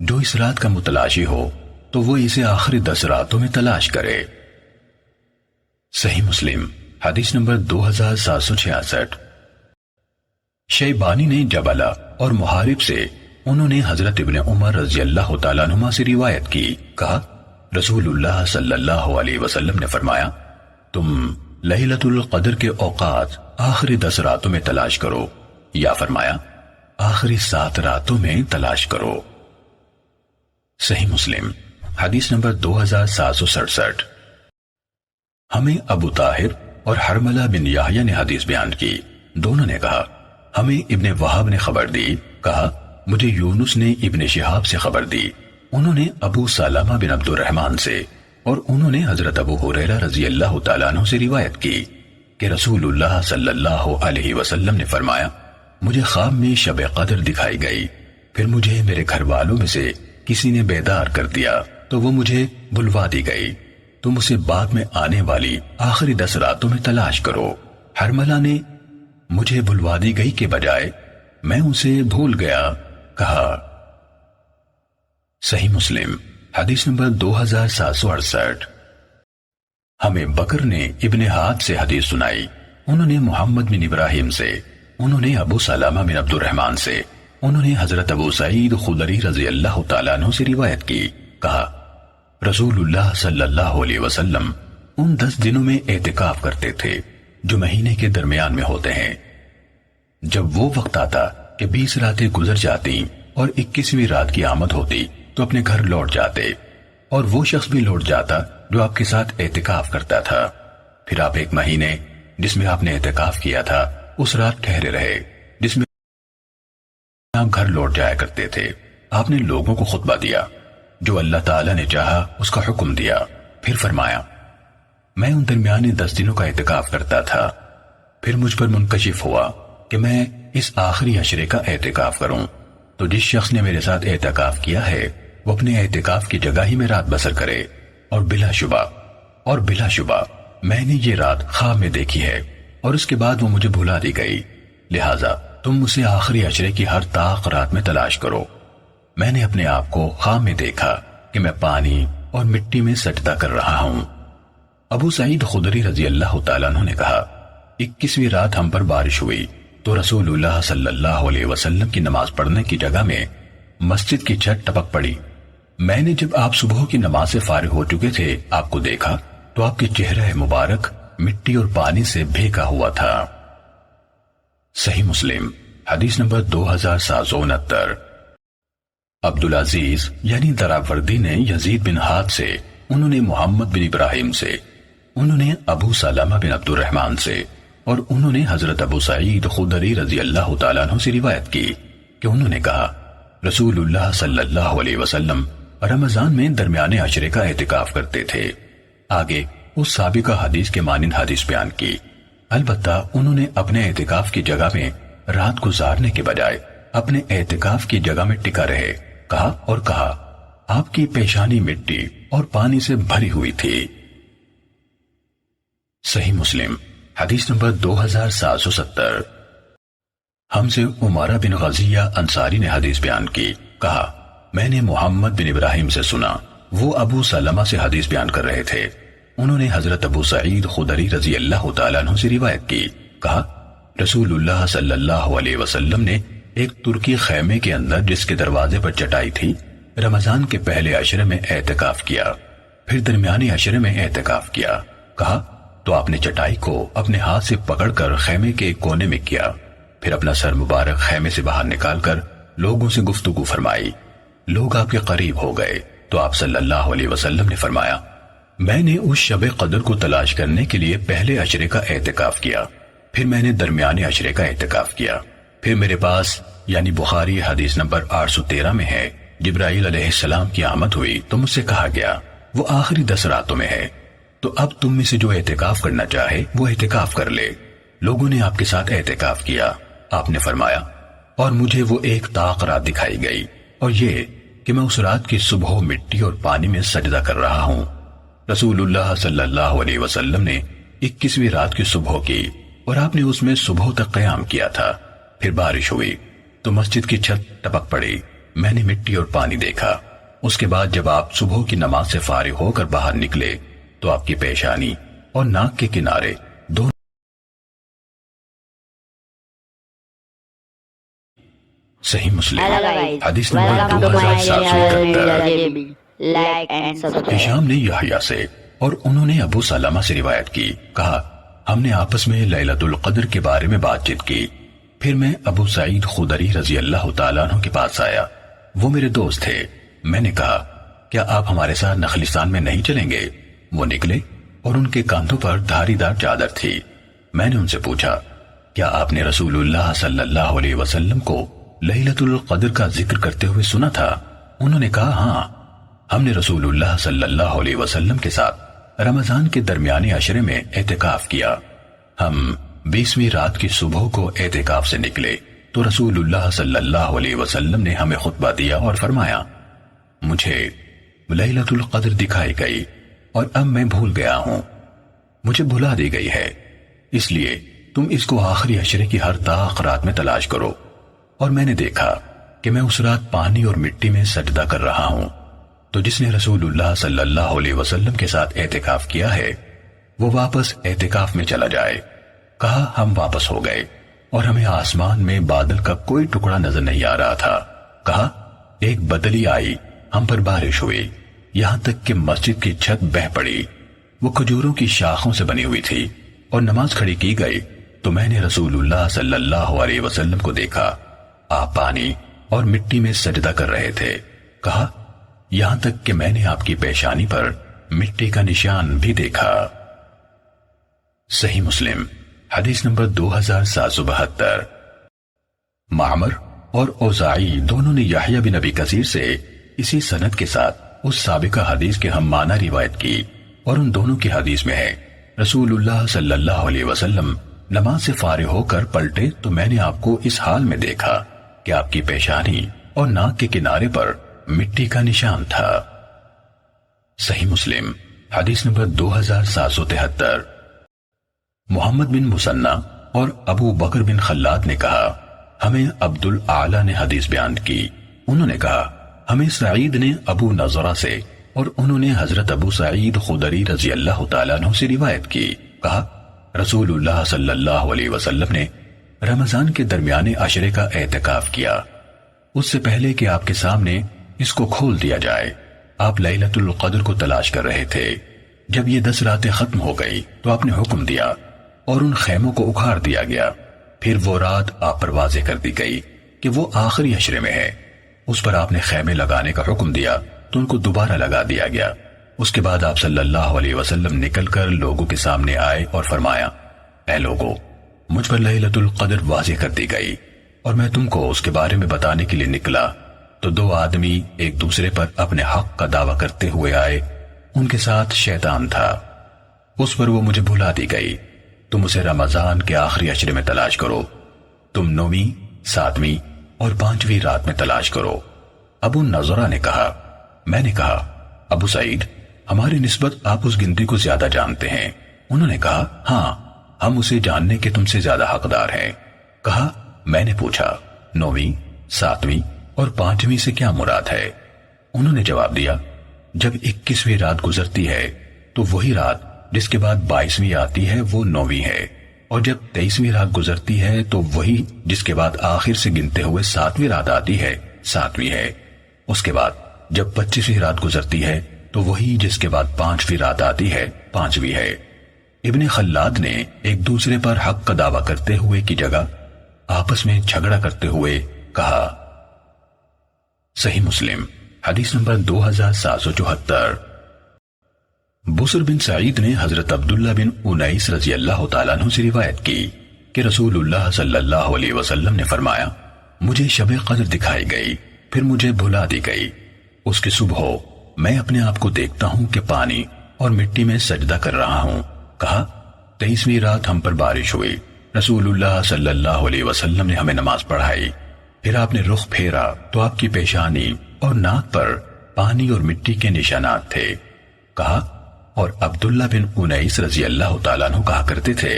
جو اس رات کا متلاشی ہو تو وہ اسے آخری 10 راتوں میں تلاش کرے۔ صحیح مسلم حدیث نمبر 2766۔ شیبانی نے جبلہ اور محارب سے، انہوں نے حضرت ابن عمر رضی اللہ تعالیٰ عنہما سے روایت کی، کہا رسول اللہ صلی اللہ علیہ وسلم نے فرمایا، تم لیلۃ القدر کے اوقات آخری 10 راتوں میں تلاش کرو، یا فرمایا آخری 7 راتوں میں تلاش کرو۔ صحیح مسلم حدیث نمبر 2767۔ ہمیں ابو طاہر اور حرملہ بن یحییٰ نے حدیث بیان کی، دونوں نے کہا ہمیں ابن وہاب نے خبر دی، کہا مجھے یونس نے ابن شہاب سے خبر دی، انہوں نے ابو سلمہ بن عبد الرحمن سے، اور انہوں نے حضرت ابو ہریرہ رضی اللہ تعالیٰ عنہ سے روایت کی کہ رسول اللہ صلی اللہ علیہ وسلم نے فرمایا، مجھے خواب میں شب قدر دکھائی گئی، پھر مجھے میرے گھر والوں میں سے کسی نے بیدار کر دیا تو وہ مجھے بلوا دی گئی، تم اسے بعد میں آنے والی آخری 10 راتوں میں تلاش کرو۔ حرملہ نے مجھے بلوا دی گئی کے بجائے میں اسے بھول گیا کہا۔ صحیح مسلم حدیث نمبر 2768۔ ہمیں بکر نے ابن ہاد سے حدیث سنائی، انہوں نے محمد بن ابراہیم سے، انہوں نے ابو سلمہ بن عبد الرحمن سے، انہوں نے حضرت ابو سعید خدری رضی اللہ تعالیٰ عنہ سے روایت کی، کہا رسول اللہ صلی اللہ علیہ وسلم ان 10 دنوں میں اعتکاف کرتے تھے جو مہینے کے درمیان میں ہوتے ہیں۔ جب وہ وقت آتا کہ 20 راتیں گزر جاتی اور 21ویں رات کی آمد ہوتی تو اپنے گھر لوٹ جاتے، اور وہ شخص بھی لوٹ جاتا جو آپ کے ساتھ اعتکاف کرتا تھا۔ پھر آپ 1 مہینے جس میں آپ نے اعتکاف کیا تھا اس رات ٹھہرے رہے جس میں آپ گھر لوٹ جایا کرتے تھے۔ آپ نے لوگوں کو خطبہ دیا، جو اللہ تعالیٰ نے چاہا اس کا حکم دیا، پھر فرمایا میں ان درمیانے 10 دنوں کا اعتکاف کرتا تھا، پھر مجھ پر منکشف ہوا کہ میں اس آخری عشرے کا اعتکاف کروں، تو جس شخص نے میرے ساتھ اعتکاف کیا ہے وہ اپنے اعتکاف کی جگہ ہی میں رات بسر کرے، اور بلا شبہ میں نے یہ رات خواب میں دیکھی ہے اور اس کے بعد وہ مجھے بھلا دی گئی، لہٰذا تم اسے آخری عشرے کی ہر طاق رات میں تلاش کرو۔ میں نے اپنے آپ کو خواب میں دیکھا کہ میں پانی اور مٹی میں سجدہ کر رہا ہوں۔ ابو سعید خدری رضی اللہ تعالیٰ عنہ نے کہا 21ویں رات ہم پر بارش ہوئی تو رسول اللہ صلی اللہ علیہ وسلم کی نماز پڑھنے کی جگہ میں مسجد کی چھت ٹپک پڑی۔ میں نے جب آپ صبح کی نماز سے فارغ ہو چکے تھے آپ کو دیکھا تو آپ کے چہرہ مبارک مٹی اور پانی سے بھیگا ہوا تھا۔ صحیح مسلم حدیث نمبر 2769۔ عبدالعزیز یعنی دراوردی نے یزید بن ہاد سے، انہوں نے محمد بن ابراہیم سے، انہوں نے ابو سلمہ بن عبد الرحمن سے، اور انہوں نے حضرت ابو سعید خدری رضی اللہ تعالیٰ عنہ سے روایت کی کہ انہوں نے کہا رسول اللہ صلی اللہ علیہ وسلم رمضان میں درمیانے عشرے کا اعتکاف کرتے تھے۔ آگے اس سابقہ حدیث کے مانند حدیث بیان کی، البتہ انہوں نے اپنے اعتکاف کی جگہ میں رات گزارنے کے بجائے اپنے اعتکاف کی جگہ میں ٹکا رہے، کہا آپ کی پیشانی مٹی اور پانی سے بھری ہوئی تھی۔ صحیح مسلم حدیث نمبر 2770۔ ہم سے عمارہ بن غزیہ انصاری نے حدیث بیان کی، کہا میں نے محمد بن ابراہیم سے سنا، وہ ابو سلمہ سے حدیث بیان کر رہے تھے، انہوں نے حضرت ابو سعید خدری رضی اللہ تعالیٰ عنہ سے روایت کی، کہا رسول اللہ صلی اللہ علیہ وسلم نے ایک ترکی خیمے کے اندر جس کے دروازے پر چٹائی تھی رمضان کے پہلے عشرے میں اعتکاف کیا، پھر درمیانی عشرے میں اعتکاف کیا، کہا تو آپ نے چٹائی کو اپنے ہاتھ سے پکڑ کر خیمے کے کونے میں کیا، پھر اپنا سر مبارک خیمے سے باہر نکال کر لوگوں سے گفتگو فرمائی، لوگ آپ کے قریب ہو گئے تو آپ صلی اللہ علیہ وسلم نے فرمایا میں نے اس شب قدر کو تلاش کرنے کے لیے پہلے عشرے کا اعتکاف کیا، پھر میں نے درمیانے عشرے کا اعتکاف کیا، پھر میرے پاس یعنی بخاری حدیث نمبر 813 میں ہے جبرائیل علیہ السلام کی آمد ہوئی تو مجھ سے کہا گیا وہ آخری 10 راتوں میں ہے، تو اب تم میں سے جو اعتکاف کرنا چاہے وہ اعتکاف کر لے۔ لوگوں نے آپ کے ساتھ اعتکاف کیا، آپ نے فرمایا اور مجھے وہ ایک طاق رات دکھائی گئی، اور یہ کہ میں اس رات کی صبح مٹی اور پانی میں سجدہ کر رہا ہوں۔ رسول اللہ صلی اللہ علیہ وسلم نے 21ویں رات کی صبح کی اور آپ نے اس میں صبح تک قیام کیا تھا، پھر بارش ہوئی تو مسجد کی چھت ٹپک پڑی، میں نے مٹی اور پانی دیکھا۔ اس کے بعد جب آپ صبح کی نماز سے فارغ ہو کر باہر نکلے تو آپ کی پیشانی اور ناک کے کنارے دونوں صحیح مسلم حدیث نمبر 2771۔ ہشام نے یحییٰ سے اور انہوں نے ابو سلمہ سے روایت کی، کہا ہم نے آپس میں لیلۃ القدر کے بارے میں بات چیت کی، پھر میں ابو سعید خدری رضی اللہ تعالیٰ عنہ کے پاس آیا، وہ میرے دوست تھے، میں نے کہا کیا آپ ہمارے ساتھ نخلستان میں نہیں چلیں گے؟ وہ نکلے اور ان کے کاندھوں پر دھاری دار چادر تھی۔ میں نے ان سے پوچھا کیا آپ نے رسول اللہ صلی اللہ علیہ وسلم کو لیلۃ القدر کا ذکر کرتے ہوئے سنا تھا؟ انہوں نے کہا ہاں، ہم نے رسول اللہ صلی اللہ علیہ وسلم کے ساتھ رمضان کے درمیانے عشرے میں اعتکاف کیا، ہم 20ویں رات کی صبح کو اعتکاف سے نکلے تو رسول اللہ صلی اللہ علیہ وسلم نے ہمیں خطبہ دیا اور فرمایا مجھے لیلۃ القدر دکھائی گئی اور اب میں بھول گیا ہوں، مجھے بھلا دی گئی ہے، اس لیے تم اس کو آخری عشرے کی ہر طاق رات میں تلاش کرو۔ اور میں نے دیکھا کہ میں اس رات پانی اور مٹی میں سجدہ کر رہا ہوں، تو جس نے رسول اللہ صلی اللہ علیہ وسلم کے ساتھ اعتکاف کیا ہے وہ واپس اعتکاف میں چلا جائے۔ کہا ہم واپس ہو گئے اور ہمیں آسمان میں بادل کا کوئی ٹکڑا نظر نہیں آ رہا تھا۔ کہا ایک بدلی آئی، ہم پر بارش ہوئی، یہاں تک کہ مسجد کی چھت بہہ پڑی۔ وہ کھجوروں کی شاخوں سے بنی ہوئی تھی اور نماز کھڑی کی گئی تو میں نے رسول اللہ صلی اللہ علیہ وسلم کو دیکھا، آپ پانی اور مٹی میں سجدہ کر رہے تھے۔ کہا یہاں تک کہ میں نے آپ کی پیشانی پر مٹی کا نشان بھی دیکھا۔ صحیح مسلم حدیث نمبر 2772۔ معمر اور اوزاعی دونوں نے یحییٰ بن ابی کثیر سے اسی سند کے ساتھ اس سابقہ حدیث کے ہم معنی روایت کی، اور ان دونوں کی حدیث میں ہے رسول اللہ صلی اللہ علیہ وسلم نماز سے فارغ ہو کر پلٹے تو میں نے آپ کو اس حال میں دیکھا کہ آپ کی پیشانی اور ناک کے کنارے پر مٹی کا نشان تھا۔ صحیح مسلم حدیث نمبر 2773۔ محمد بن مسنہ اور ابو بکر بن خلاد نے کہا ہمیں عبد الاعلی نے حدیث بیان کی، انہوں نے کہا ہمیں سعید نے ابو نضرہ سے اور انہوں نے حضرت ابو سعید خدری رضی اللہ تعالیٰ عنہ سے روایت کی۔ کہا رسول اللہ صلی اللہ علیہ وسلم نے رمضان کے درمیانے عشرے کا اعتکاف کیا، اس سے پہلے کہ آپ کے سامنے اس کو کھول دیا جائے۔ آپ لیلۃ القدر کو تلاش کر رہے تھے۔ جب یہ 10 راتیں ختم ہو گئی تو آپ نے حکم دیا اور ان خیموں کو اکھاڑ دیا گیا۔ پھر وہ رات آپ پر واضح کر دی گئی کہ وہ آخری عشرے میں ہے۔ اس پر آپ نے خیمے لگانے کا حکم دیا تو ان کو دوبارہ لگا دیا گیا۔ اس کے بعد آپ صلی اللہ علیہ وسلم نکل کر لوگوں کے سامنے آئے اور فرمایا اے لوگو، مجھ پر لیلۃ القدر واضح کر دی گئی اور میں تم کو اس کے بارے میں بتانے کے لیے نکلا تو 2 آدمی ایک دوسرے پر اپنے حق کا دعویٰ کرتے ہوئے آئے، ان کے ساتھ شیطان تھا۔ اس پر وہ مجھے بھلا دی گئی، تم اسے رمضان کے آخری عشرے میں تلاش کرو، تم 9ویں، 7ویں اور 5ویں رات میں تلاش کرو۔ ابو نضرہ نے کہا میں نے کہا ابو سعید ہماری نسبت آپ اس گنتی کو زیادہ جانتے ہیں۔ انہوں نے کہا ہاں، ہم اسے جاننے کے تم سے زیادہ حقدار ہیں۔ کہا میں نے پوچھا 9ویں، 7ویں اور 5ویں سے کیا مراد ہے؟ انہوں نے جواب دیا جب 21ویں رات گزرتی ہے تو وہی رات جس کے بعد 22ویں آتی ہے وہ 9ویں ہے، اور جب 23ویں رات گزرتی ہے تو وہی جس کے بعد آخر سے گنتے ہوئے 7ویں رات آتی ہے 7ویں ہے۔ اس کے بعد جب 25ویں رات گزرتی ہے تو وہی جس کے بعد 5ویں رات آتی ہے 5ویں ہے۔ ابن خلاد نے ایک دوسرے پر حق کا دعویٰ کرتے ہوئے کی جگہ آپس میں جھگڑا کرتے ہوئے کہا۔ صحیح مسلم حدیث نمبر 2774۔ بسر بن سعید نے حضرت عبداللہ بن انیس رضی اللہ تعالیٰ عنہ سے روایت کی کہ رسول اللہ صلی اللہ علیہ وسلم نے فرمایا مجھے شب قدر دکھائی گئی، پھر مجھے بھلا دی گئی۔ اس کی صبح ہو میں اپنے آپ کو دیکھتا ہوں کہ پانی اور مٹی میں سجدہ کر رہا ہوں۔ کہا 23ویں رات ہم پر بارش ہوئی، رسول اللہ صلی اللہ علیہ وسلم نے ہمیں نماز پڑھائی، پھر آپ نے رخ پھیرا تو آپ کی پیشانی اور ناک پر پانی اور مٹی کے نشانات تھے۔ کہا اور عبداللہ بن انیس رضی اللہ تعالیٰ عنہ کہا کرتے تھے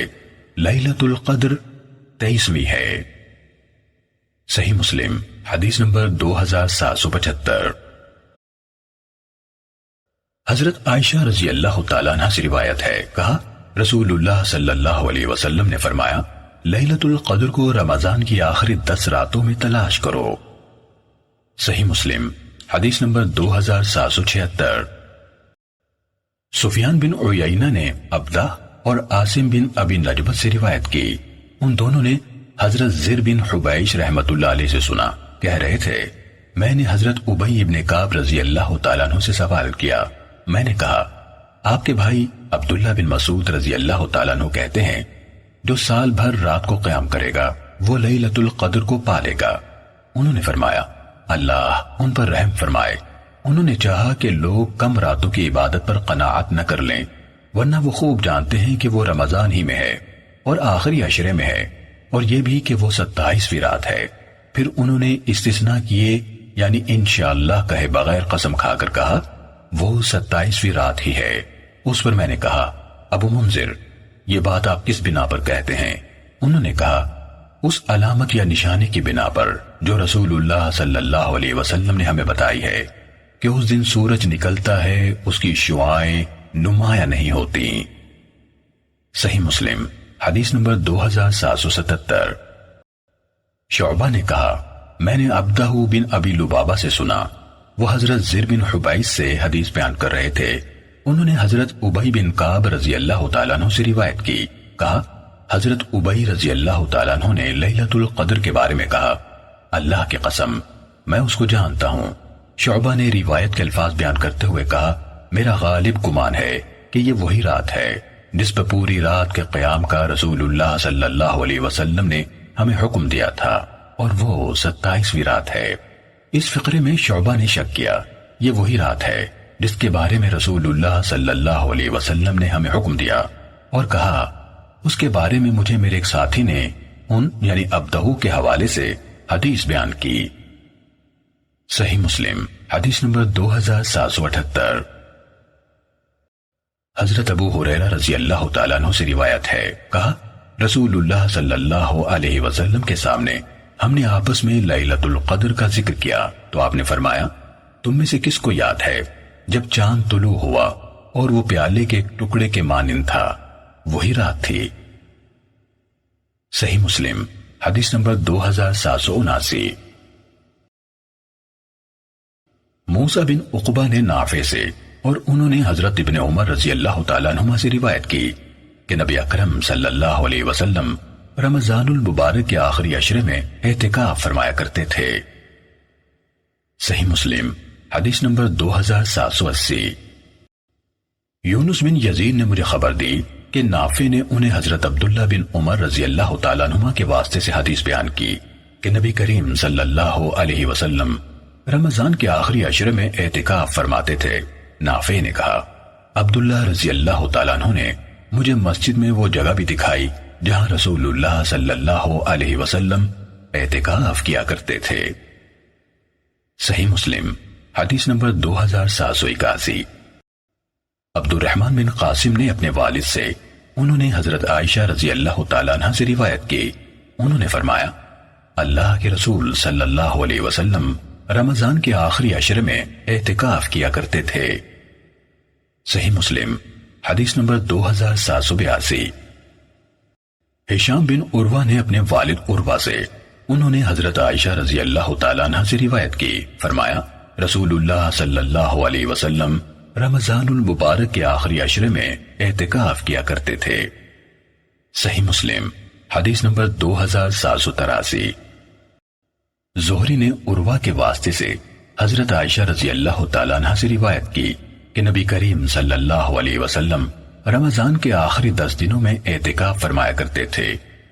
لیلۃ القدر 23ویں ہے۔ صحیح مسلم حدیث نمبر 2775۔ حضرت عائشہ رضی اللہ تعالیٰ عنہ سے روایت ہے، کہا رسول اللہ صلی اللہ علیہ وسلم نے فرمایا لیلۃ القدر کو رمضان کی آخری 10 راتوں میں تلاش کرو۔ صحیح مسلم حدیث نمبر 2776۔ سفیان بن عیینہ نے عبدہ اور عاصم بن ابی نجبت سے روایت کی، ان دونوں نے حضرت زر بن حبیش رحمت اللہ علیہ سے سنا، کہہ رہے تھے میں نے حضرت ابی ابن کعب رضی اللہ تعالیٰ عنہ سے سوال کیا، میں نے کہا آپ کے بھائی عبداللہ بن مسعود رضی اللہ تعالیٰ عنہ کہتے ہیں جو سال بھر رات کو قیام کرے گا وہ لیلۃ القدر کو پالے گا۔ انہوں نے فرمایا اللہ ان پر رحم فرمائے۔ انہوں نے چاہا کہ لوگ کم راتوں کی عبادت پر قناعت نہ کر لیں، ورنہ وہ خوب جانتے ہیں کہ وہ رمضان ہی میں ہے اور آخری عشرے میں ہے، اور یہ بھی کہ وہ 27ویں رات ہے۔ پھر انہوں نے استثناء کیے، یعنی انشاءاللہ کہے بغیر قسم کھا کر کہا وہ 27ویں رات ہی ہے۔ اس پر میں نے کہا ابو منذر یہ بات آپ کس بنا پر کہتے ہیں؟ انہوں نے کہا اس علامت یا نشانے کی بنا پر جو رسول اللہ صلی اللہ علیہ وسلم نے ہمیں بتائی ہے کہ اس دن سورج نکلتا ہے، اس کی شعاعیں نمایاں نہیں ہوتی۔ صحیح مسلم حدیث نمبر 2777۔ شعبہ نے کہا میں نے عبدہ بن ابی لبابہ سے سنا، وہ حضرت زر بن حبیث سے حدیث بیان کر رہے تھے۔ انہوں نے حضرت ابی بن کعب رضی اللہ تعالیٰ عنہ سے روایت کی، کہا حضرت ابی رضی اللہ تعالیٰ عنہ نے لیلۃ القدر کے بارے میں کہا اللہ کی قسم میں اس کو جانتا ہوں۔ شعبہ نے روایت کے الفاظ بیان کرتے ہوئے کہا میرا غالب گمان ہے کہ یہ وہی رات ہے جس پر پوری رات کے قیام کا رسول اللہ صلی اللہ علیہ وسلم نے ہمیں حکم دیا تھا، اور وہ 27ویں رات ہے۔ اس فقرے میں شعبہ نے شک کیا یہ وہی رات ہے جس کے بارے میں رسول اللہ صلی اللہ علیہ وسلم نے ہمیں حکم دیا، اور کہا اس کے بارے میں مجھے میرے ایک ساتھی نے ان یعنی عبدہ کے حوالے سے حدیث بیان کی۔ صحیح مسلم حدیث نمبر 2778۔ حضرت ابو ہریرہ رضی اللہ تعالیٰ عنہ سے روایت ہے، کہا رسول اللہ صلی اللہ علیہ وسلم کے سامنے ہم نے آپس میں لیلۃ القدر کا ذکر کیا تو آپ نے فرمایا تم میں سے کس کو یاد ہے جب چاند طلوع ہوا اور وہ پیالے کے ایک ٹکڑے کے مانند تھا، وہی رات تھی۔ صحیح مسلم حدیث نمبر 2779۔ موسیٰ بن عقبہ نے نافع سے اور انہوں نے حضرت ابن عمر رضی اللہ تعالیٰ عنہما سے روایت کی کہ نبی اکرم صلی اللہ علیہ وسلم رمضان المبارک کے آخری عشرے میں اعتکاف فرمایا کرتے تھے۔ صحیح مسلم حدیث نمبر 2780۔ یونس بن یزید نے مجھے خبر دی کہ نافع نے انہیں حضرت عبداللہ بن عمر رضی اللہ تعالیٰ عنہما کے واسطے سے حدیث بیان کی کہ نبی کریم صلی اللہ علیہ وسلم رمضان کے آخری عشرے میں اعتکاف فرماتے تھے۔ نافع نے کہا عبداللہ رضی اللہ تعالیٰ عنہ نے مجھے مسجد میں وہ جگہ بھی دکھائی جہاں رسول اللہ صلی اللہ علیہ وسلم اعتکاف کیا کرتے تھے۔ صحیح مسلم حدیث نمبر 2781۔ عبد الرحمن بن قاسم نے اپنے والد سے انہوں نے حضرت عائشہ رضی اللہ تعالیٰ عنہ سے روایت کی، انہوں نے فرمایا اللہ کے رسول صلی اللہ علیہ وسلم رمضان کے آخری عشرے میں اعتکاف کیا کرتے تھے۔ صحیح مسلم حدیث نمبر 2782۔ ہشام بن عروہ نے اپنے والد عروہ سے انہوں نے حضرت عائشہ رضی اللہ تعالیٰ عنہ سے روایت کی، فرمایا رسول اللہ صلی اللہ علیہ وسلم رمضان المبارک کے آخری عشرے میں اعتکاف کیا کرتے تھے۔ صحیح مسلم حدیث نمبر 2783۔ زہری نے عروہ کے واسطے سے حضرت عائشہ رضی اللہ تعالیٰ عنہ سے روایت کی کہ نبی کریم صلی اللہ علیہ وسلم رمضان کے آخری 10 دنوں میں اعتکاف فرمایا کرتے تھے،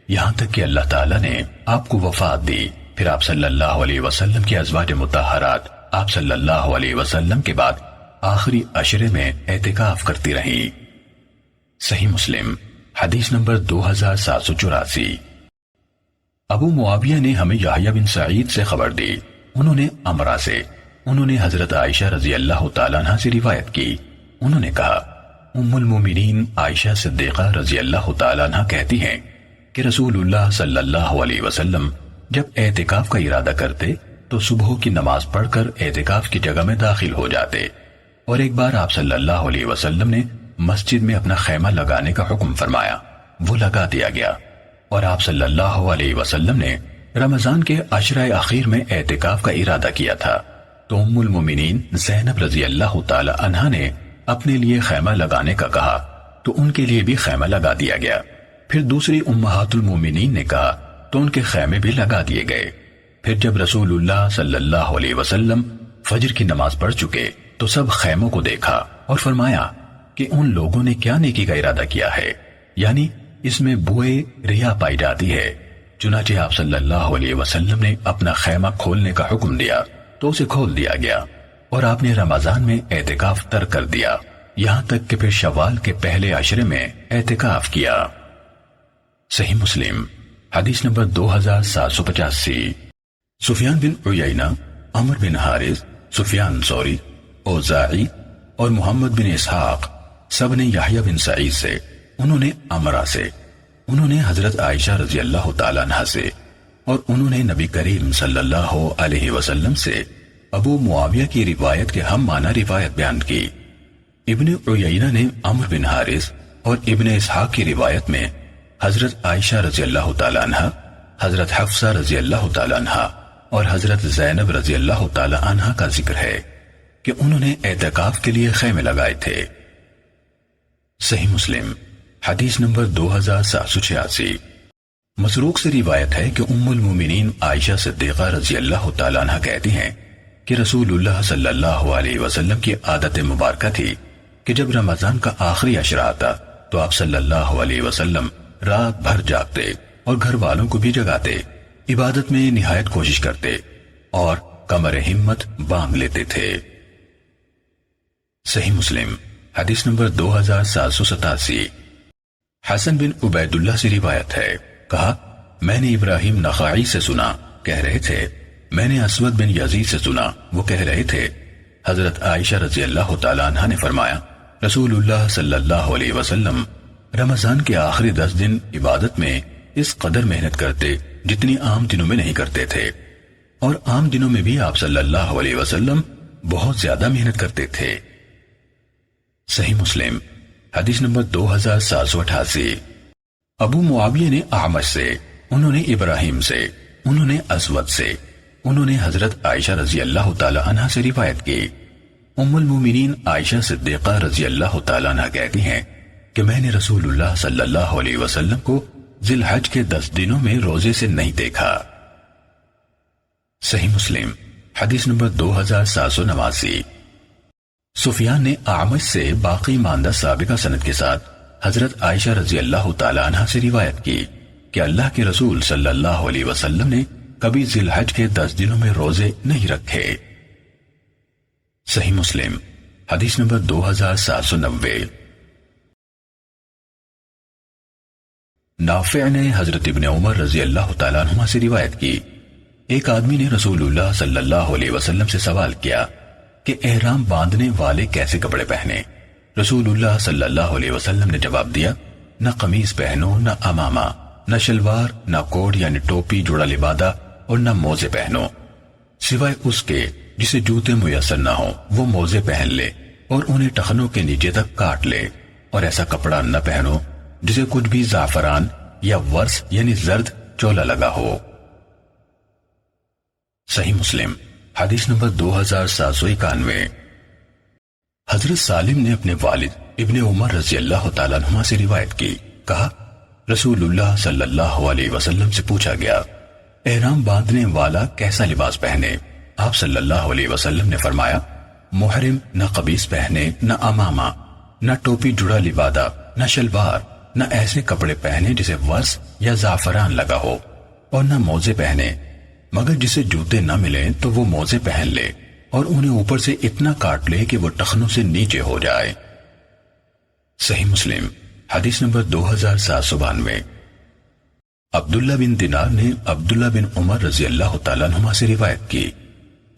یہاں تک کہ اللہ تعالیٰ نے آپ کو وفات دی۔ پھر آپ صلی اللہ علیہ وسلم کی ازواج مطہرات آپ صلی اللہ علیہ وسلم کے بعد آخری عشرے میں اعتکاف کرتی رہیں۔ صحیح مسلم حدیث نمبر 2784۔ ابو معاویہ نے ہمیں یحییٰ بن سعید سے خبر دی، انہوں نے امرہ سے انہوں نے حضرت عائشہ رضی اللہ تعالیٰ عنہ سے روایت کی، انہوں نے کہا ام المومنین عائشہ صدیقہ رضی اللہ تعالیٰ عنہ کہتی ہیں کہ رسول اللہ صلی اللہ علیہ وسلم جب اعتکاف کا ارادہ کرتے تو صبح کی نماز پڑھ کر اعتکاف کی جگہ میں داخل ہو جاتے، اور ایک بار آپ صلی اللہ علیہ وسلم نے مسجد میں اپنا خیمہ لگانے کا حکم فرمایا، وہ لگا دیا گیا، اور آپ صلی اللہ علیہ وسلم نے رمضان کے عشرہ اخیر میں اعتکاف کا ارادہ کیا تھا، تو ام المومنین زینب رضی اللہ تعالی عنہا نے اپنے لیے خیمہ لگانے کا کہا تو ان کے لیے بھی خیمہ لگا دیا گیا۔ پھر دوسری امہات المومنین نے کہا تو ان کے خیمے بھی لگا دیے گئے۔ پھر جب رسول اللہ صلی اللہ علیہ وسلم فجر کی نماز پڑھ چکے تو سب خیموں کو دیکھا اور فرمایا کہ ان لوگوں نے کیا نیکی کا ارادہ کیا ہے، یعنی اس میں بوئے ریا پائی جاتی ہے۔ چنانچہ آپ صلی اللہ علیہ وسلم نے اپنا خیمہ کھولنے کا حکم دیا تو اسے کھول دیا گیا، اور آپ نے رمضان میں اعتکاف ترک کر دیا، یہاں تک کہ پھر شوال کے پہلے عشرے میں اعتکاف کیا۔ صحیح مسلم حدیث نمبر 2785۔ سفیان بن عیینہ، عمر بن حارث، سفیان ثوری، اوزاعی اور محمد بن اسحاق سب نے یحییٰ بن سعید سے انہوں نے امرہ سے انہوں نے حضرت عائشہ رضی اللہ تعالیٰ عنہ سے اور انہوں نے نبی کریم صلی اللہ علیہ وسلم سے ابو معاویہ کی روایت کے ہم معنی روایت بیان کی۔ ابن عیینہ نے عمر بن حارث اور ابن اسحاق کی روایت میں حضرت عائشہ رضی اللہ تعالیٰ عنہ، حضرت حفصہ رضی اللہ تعالیٰ عنہ اور حضرت زینب رضی اللہ تعالیٰ عنہ کا ذکر ہے کہ انہوں نے اعتکاف کے لیے خیمے لگائے تھے۔ صحیح مسلم حدیث نمبر 2786۔ مسروق سے روایت ہے کہ ام المومنین عائشہ صدیقہ رضی اللہ تعالیٰ عنہ کہتی ہیں کہ رسول اللہ صلی اللہ علیہ وسلم کی عادت مبارکہ تھی کہ جب رمضان کا آخری عشرہ آتا تو آپ صلی اللہ علیہ وسلم رات بھر جاگتے اور گھر والوں کو بھی جگاتے، عبادت میں نہایت کوشش کرتے اور کمر ہمت باندھ لیتے تھے۔ صحیح مسلم حدیث نمبر 2787۔ حسن بن عبید اللہ سے روایت ہے، کہا میں نے ابراہیم نخعی سے سنا، کہہ رہے تھے میں نے اسود بن یزید سے سنا، وہ کہہ رہے تھے حضرت عائشہ رضی اللہ تعالیٰ عنہ نے فرمایا رسول اللہ صلی اللہ علیہ وسلم رمضان کے آخری 10 دن عبادت میں اس قدر محنت کرتے جتنی عام دنوں میں نہیں کرتے تھے، اور عام دنوں میں بھی آپ صلی اللہ علیہ وسلم بہت زیادہ محنت کرتے تھے۔ صحیح مسلم حدیث نمبر 2788۔ ابو معاویہ نے اعمش سے، انہوں نے ابراہیم سے، انہوں نے اسود سے، انہوں نے حضرت عائشہ رضی اللہ تعالی عنہ سے روایت کی۔ ام المومنین عائشہ صدیقہ رضی اللہ تعالی عنہ کہتی ہیں کہ میں نے رسول اللہ صلی اللہ علیہ وسلم کو ذی الحج کے 10 دنوں میں روزے سے نہیں دیکھا۔ صحیح مسلم حدیث نمبر 2789۔ سفیان نے اعمش سے باقی ماندہ سابقہ سند کے ساتھ حضرت عائشہ رضی اللہ تعالی عنہ سے روایت کی کہ اللہ کے رسول صلی اللہ علیہ وسلم نے کبھی ذی الحج کے 10 دنوں میں روزے نہیں رکھے۔ صحیح مسلم حدیث نمبر 2790۔ نافع نے حضرت ابن عمر رضی اللہ تعالیٰ عنہما سے روایت کی، ایک آدمی نے رسول اللہ صلی اللہ علیہ وسلم سے سوال کیا کہ احرام باندھنے والے کیسے کپڑے پہنے؟ رسول اللہ صلی اللہ علیہ وسلم نے جواب دیا، نہ قمیص پہنو، نہ امامہ، نہ شلوار، نہ کوٹ یعنی ٹوپی جوڑا لبادہ، اور نہ موزے پہنو، سوائے اس کے جسے جوتے میسر نہ ہو وہ موزے پہن لے اور انہیں ٹخنوں کے نیچے تک کاٹ لے، اور ایسا کپڑا نہ پہنو جسے کچھ بھی زعفران یا ورس یعنی زرد چولا لگا ہو۔ صحیح مسلم حدیث نمبر 2791۔ حضرت سالم نے اپنے والد ابن عمر رضی اللہ تعالیٰ عنہما سے روایت کی، کہا رسول اللہ صلی اللہ علیہ وسلم سے پوچھا گیا احرام باندھنے والا کیسا لباس پہنے؟ آپ صلی اللہ علیہ وسلم نے فرمایا محرم نہ قمیص پہنے، نہ امامہ، نہ ٹوپی جڑا لبادہ، نہ شلوار، نہ ایسے کپڑے پہنے جسے ورس یا زعفران لگا ہو، اور نہ موزے پہنے، مگر جسے جوتے نہ ملیں تو وہ موزے پہن لے اور انہیں اوپر سے اتنا کاٹ لے کہ وہ ٹخنوں سے نیچے ہو جائے۔ صحیح مسلم حدیث نمبر 2792۔ عبداللہ بن دینار نے عبداللہ بن عمر رضی اللہ تعالیٰ عنہما سے روایت کی،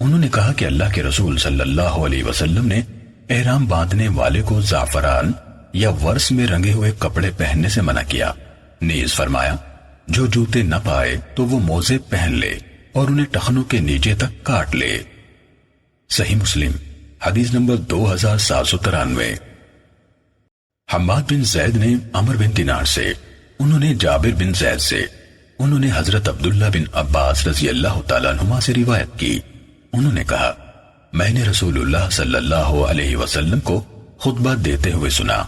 انہوں نے کہا کہ اللہ کے رسول صلی اللہ علیہ وسلم نے احرام باندھنے والے کو زعفران یا ورس میں رنگے ہوئے کپڑے پہننے سے منع کیا، نیز فرمایا جو جوتے نہ پائے تو وہ موزے پہن لے اور انہیں ٹخنوں کے نیچے تک کاٹ لے۔ صحیح مسلم حدیث نمبر 2793۔ حماد بن زید نے عمر بن دینار سے، انہوں نے جابر بن زید سے، انہوں نے حضرت عبداللہ بن عباس رضی اللہ تعالیٰ عنہما سے روایت کی، انہوں نے کہا میں نے رسول اللہ صلی اللہ علیہ وسلم کو خطبہ دیتے ہوئے سنا،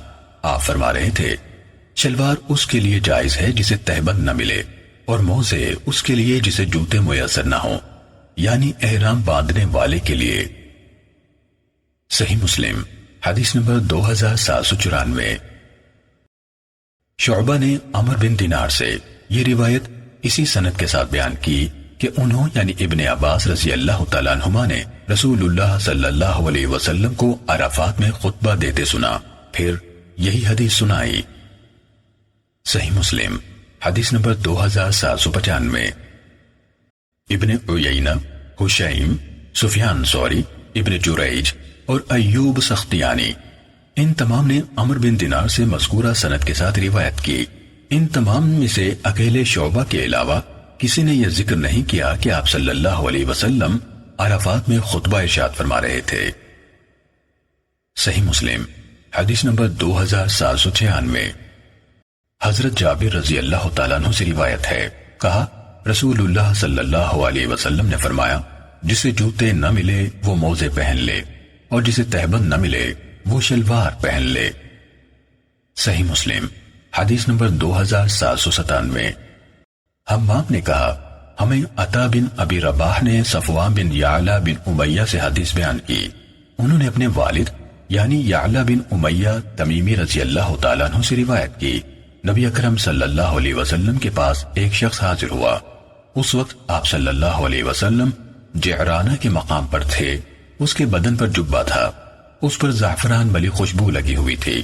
آپ فرما رہے تھے شلوار اس کے لیے جائز ہے جسے تہبند نہ ملے، اور موزے اس کے لیے جسے جوتے میسر نہ ہوں، یعنی احرام باندھنے والے کے لیے۔ صحیح مسلم حدیث نمبر 2794۔ شعبہ نے عمر بن دینار سے یہ روایت اسی سند کے ساتھ بیان کی کہ انہوں یعنی ابن عباس رضی اللہ تعالیٰ عنہما نے رسول اللہ صلی اللہ علیہ وسلم کو عرفات میں خطبہ دیتے سنا، پھر یہی حدیث سنائی۔ صحیح مسلم حدیث نمبر 2795۔ ابن عیینہ، حشیم، سفیان ثوری، ابن جریج اور ایوب سختیانی، ان تمام نے عمر بن دینار سے مذکورہ سند کے ساتھ روایت کی۔ ان تمام میں سے اکیلے شعبہ کے علاوہ کسی نے یہ ذکر نہیں کیا کہ آپ صلی اللہ علیہ وسلم عرفات میں خطبہ ارشاد فرما رہے تھے۔ صحیح مسلم حدیث نمبر 2796۔ حضرت جابر رضی اللہ تعالیٰ عنہ سے روایت ہے، کہا رسول اللہ صلی اللہ علیہ وسلم نے فرمایا، جسے جوتے نہ ملے وہ موزے پہن لے، اور جسے تہبند نہ ملے وہ شلوار پہن لے۔ صحیح مسلم حدیث نمبر 2797۔ حمام نے کہا، ہمیں عطا بن ابی رباح نے صفوان بن یعلا بن امیہ سے حدیث بیان کی۔ انہوں نے اپنے والد یعنی یعلا بن امیہ تمیمی رضی اللہ تعالیٰ عنہ سے روایت کی، نبی اکرم صلی اللہ علیہ وسلم کے پاس ایک شخص حاضر ہوا۔ اس وقت آپ صلی اللہ علیہ وسلم جعرانہ کے مقام پر تھے۔ اس کے بدن پر جبہ تھا، اس پر زعفران والی خوشبو لگی ہوئی تھی،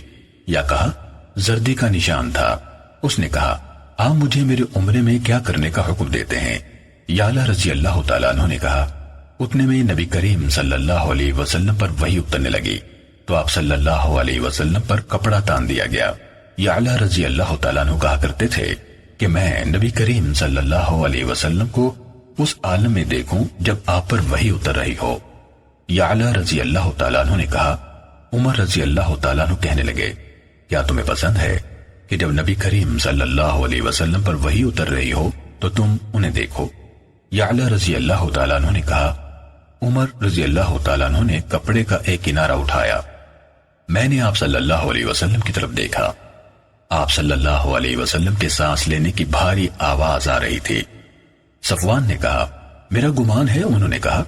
یا کہا زردی کا نشان تھا۔ اس نے کہا، آپ مجھے میرے عمرے میں کیا کرنے کا حکم دیتے ہیں؟ یعلا رضی اللہ تعالیٰ عنہ نے کہا، اتنے میں نبی کریم صلی اللہ علیہ وسلم پر وحی اترنے لگی تو آپ صلی اللہ علیہ وسلم پر کپڑا تان دیا گیا۔ یعلا رضی اللہ تعالیٰ عنہ کہا کرتے تھے کہ میں نبی کریم صلی اللہ علیہ وسلم کو اس عالم میں دیکھوں جب آپ پر وحی اتر رہی ہو۔ یعلا رضی اللہ تعالیٰ عنہ نے کہا، عمر رضی اللہ تعالیٰ عنہ کہنے لگے، کیا تمہیں پسند ہے کہ جب نبی کریم صلی اللہ علیہ وسلم پر وحی اتر رہی ہو تو تم انہیں دیکھو؟ یعلا رضی اللہ تعالیٰ عنہ نے کہا، عمر رضی اللہ تعالیٰ عنہ نے کپڑے کا ایک کنارہ اٹھایا، میں نے آپ صلی اللہ علیہ وسلم کی طرف دیکھا۔ آپ صلی اللہ علیہ وسلم کے سانس لینے کی بھاری آواز آ رہی تھی۔ صفوان نے کہا، میرا گمان ہے، انہوں نے کہا،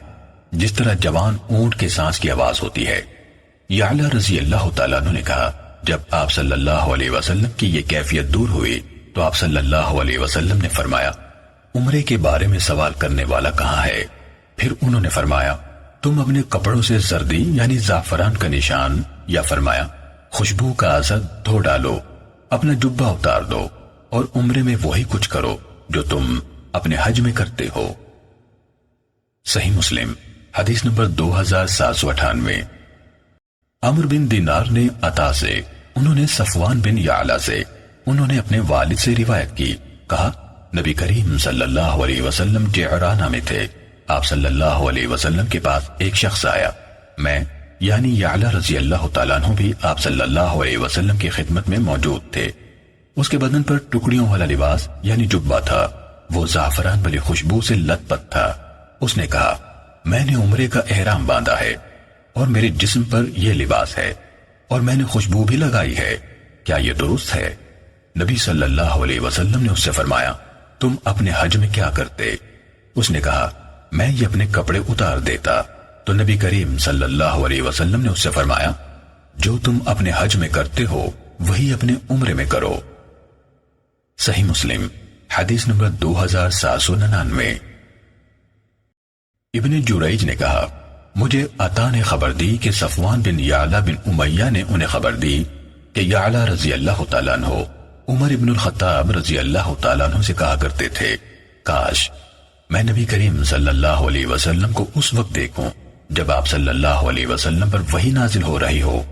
جس طرح جوان اونٹ کے سانس کی آواز ہوتی ہے۔ یعلا رضی اللہ تعالیٰ عنہ نے کہا، جب آپ صلی اللہ علیہ وسلم کی یہ کیفیت دور ہوئی تو آپ صلی اللہ علیہ وسلم نے فرمایا، عمرے کے بارے میں سوال کرنے والا کہاں ہے؟ پھر انہوں نے فرمایا، تم اپنے کپڑوں سے زردی یعنی زعفران کا نشان، یا فرمایا خوشبو کا اثر دھو ڈالو، اپنا جبہ اتار دو، اور عمرے میں وہی کچھ کرو جو تم اپنے حج میں کرتے ہو۔ صحیح مسلم حدیث نمبر 2798۔ عمر بن دینار نے عطا سے، انہوں نے صفوان بن یعلا سے، انہوں نے اپنے والد سے روایت کی، کہا نبی کریم صلی اللہ علیہ وسلم جعرانہ میں تھے۔ آپ صلی اللہ علیہ وسلم کے پاس ایک شخص آیا، میں یعنی یعلا رضی اللہ تعالیٰ عنہ بھی آپ صلی اللہ علیہ وسلم کی خدمت میں موجود تھے۔ اس کے بدن پر ٹکڑیوں والا لباس یعنی جبہ تھا، وہ زعفران والی خوشبو سے لت پت تھا۔ اس نے کہا، میں نے عمرے کا احرام باندھا ہے اور میرے جسم پر یہ لباس ہے اور میں نے خوشبو بھی لگائی ہے، کیا یہ درست ہے؟ نبی صلی اللہ علیہ وسلم نے اس سے فرمایا، تم اپنے حج میں کیا کرتے؟ اس نے کہا، میں یہ اپنے کپڑے اتار دیتا۔ تو نبی کریم صلی اللہ علیہ وسلم نے اس سے فرمایا، جو تم اپنے حج میں کرتے ہو وہی اپنے عمرے میں کرو۔ صحیح مسلم حدیث نمبر 2799۔ ابن جریج نے کہا، مجھے عطا نے خبر دی کہ صفوان بن یعلا بن امیہ نے انہیں خبر دی کہ یعلا رضی اللہ تعالیٰ عنہ عمر ابن الخطاب رضی اللہ تعالیٰ عنہ سے کہا کرتے تھے، کاش میں نبی کریم صلی اللہ علیہ وسلم کو اس وقت دیکھوں جب آپ صلی اللہ علیہ وسلم پر وحی نازل ہو رہی ہو۔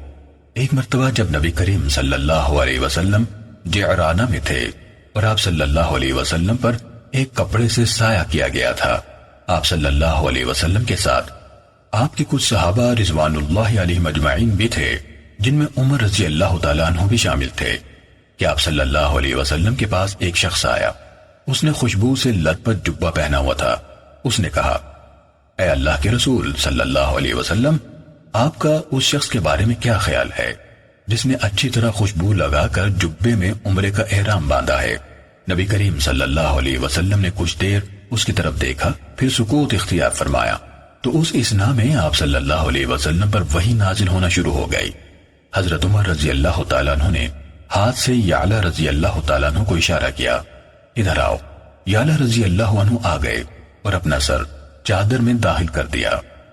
ایک مرتبہ جب نبی کریم صلی اللہ علیہ وسلم جعرانہ میں تھے اور آپ صلی اللہ علیہ وسلم پر ایک کپڑے سے سایہ کیا گیا تھا، آپ صلی اللہ علیہ وسلم کے ساتھ آپ کے کچھ صحابہ رضوان اللہ علیہ مجمعین بھی تھے، جن میں عمر رضی اللہ تعالیٰ عنہ بھی شامل تھے، کہ آپ صلی اللہ علیہ وسلم کے پاس ایک شخص آیا، اس نے خوشبو سے لت پت جبہ پہنا ہوا تھا۔ اس نے کہا، اے اللہ کے رسول صلی اللہ علیہ وسلم، آپ کا اس شخص کے بارے میں کیا خیال ہے جس نے اچھی طرح خوشبو لگا کر جبے میں عمرے کا احرام باندھا ہے؟ نبی کریم صلی اللہ علیہ وسلم نے کچھ دیر اس کی طرف دیکھا، پھر سکوت اختیار فرمایا، تو اس اثنا میں آپ صلی اللہ علیہ وسلم پر وحی نازل ہونا شروع ہو گئی۔ حضرت عمر رضی اللہ تعالیٰ عنہ نے ہاتھ سے یعلا رضی اللہ تعالیٰ عنہ کو اشارہ کیا، ادھر آؤ۔ یعلا رضی اللہ عنہ آ گئے اور اپنا سر چادر میں داخل کر دیا۔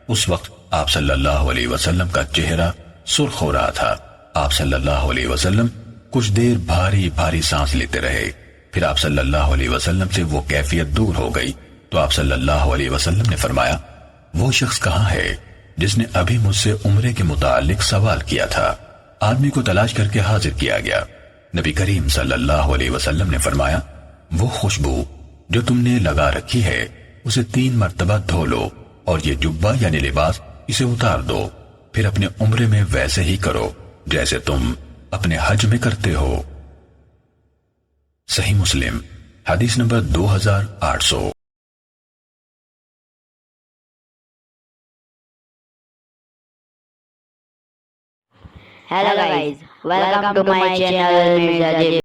اس وقت آپ صلی اللہ علیہ وسلم کا چہرہ سرخ ہو رہا تھا۔ آپ صلی اللہ علیہ وسلم کچھ دیر بھاری بھاری سانس لیتے رہے، پھر آپ صلی اللہ علیہ وسلم سے وہ کیفیت دور ہو گئی تو آپ صلی اللہ علیہ وسلم نے فرمایا، وہ شخص کہاں ہے جس نے ابھی مجھ سے عمرے کے متعلق سوال کیا تھا؟ آدمی کو تلاش کر کے حاضر کیا گیا۔ نبی کریم صلی اللہ علیہ وسلم نے فرمایا، وہ خوشبو جو تم نے لگا رکھی ہے اسے 3 مرتبہ دھو لو، اور یہ جبہ یعنی لباس اسے اتار دو، پھر اپنے عمرے میں ویسے ہی کرو جیسے تم اپنے حج میں کرتے ہو۔ صحیح مسلم حدیث number 2800۔ Hello guys, welcome to my channel Mirza JB.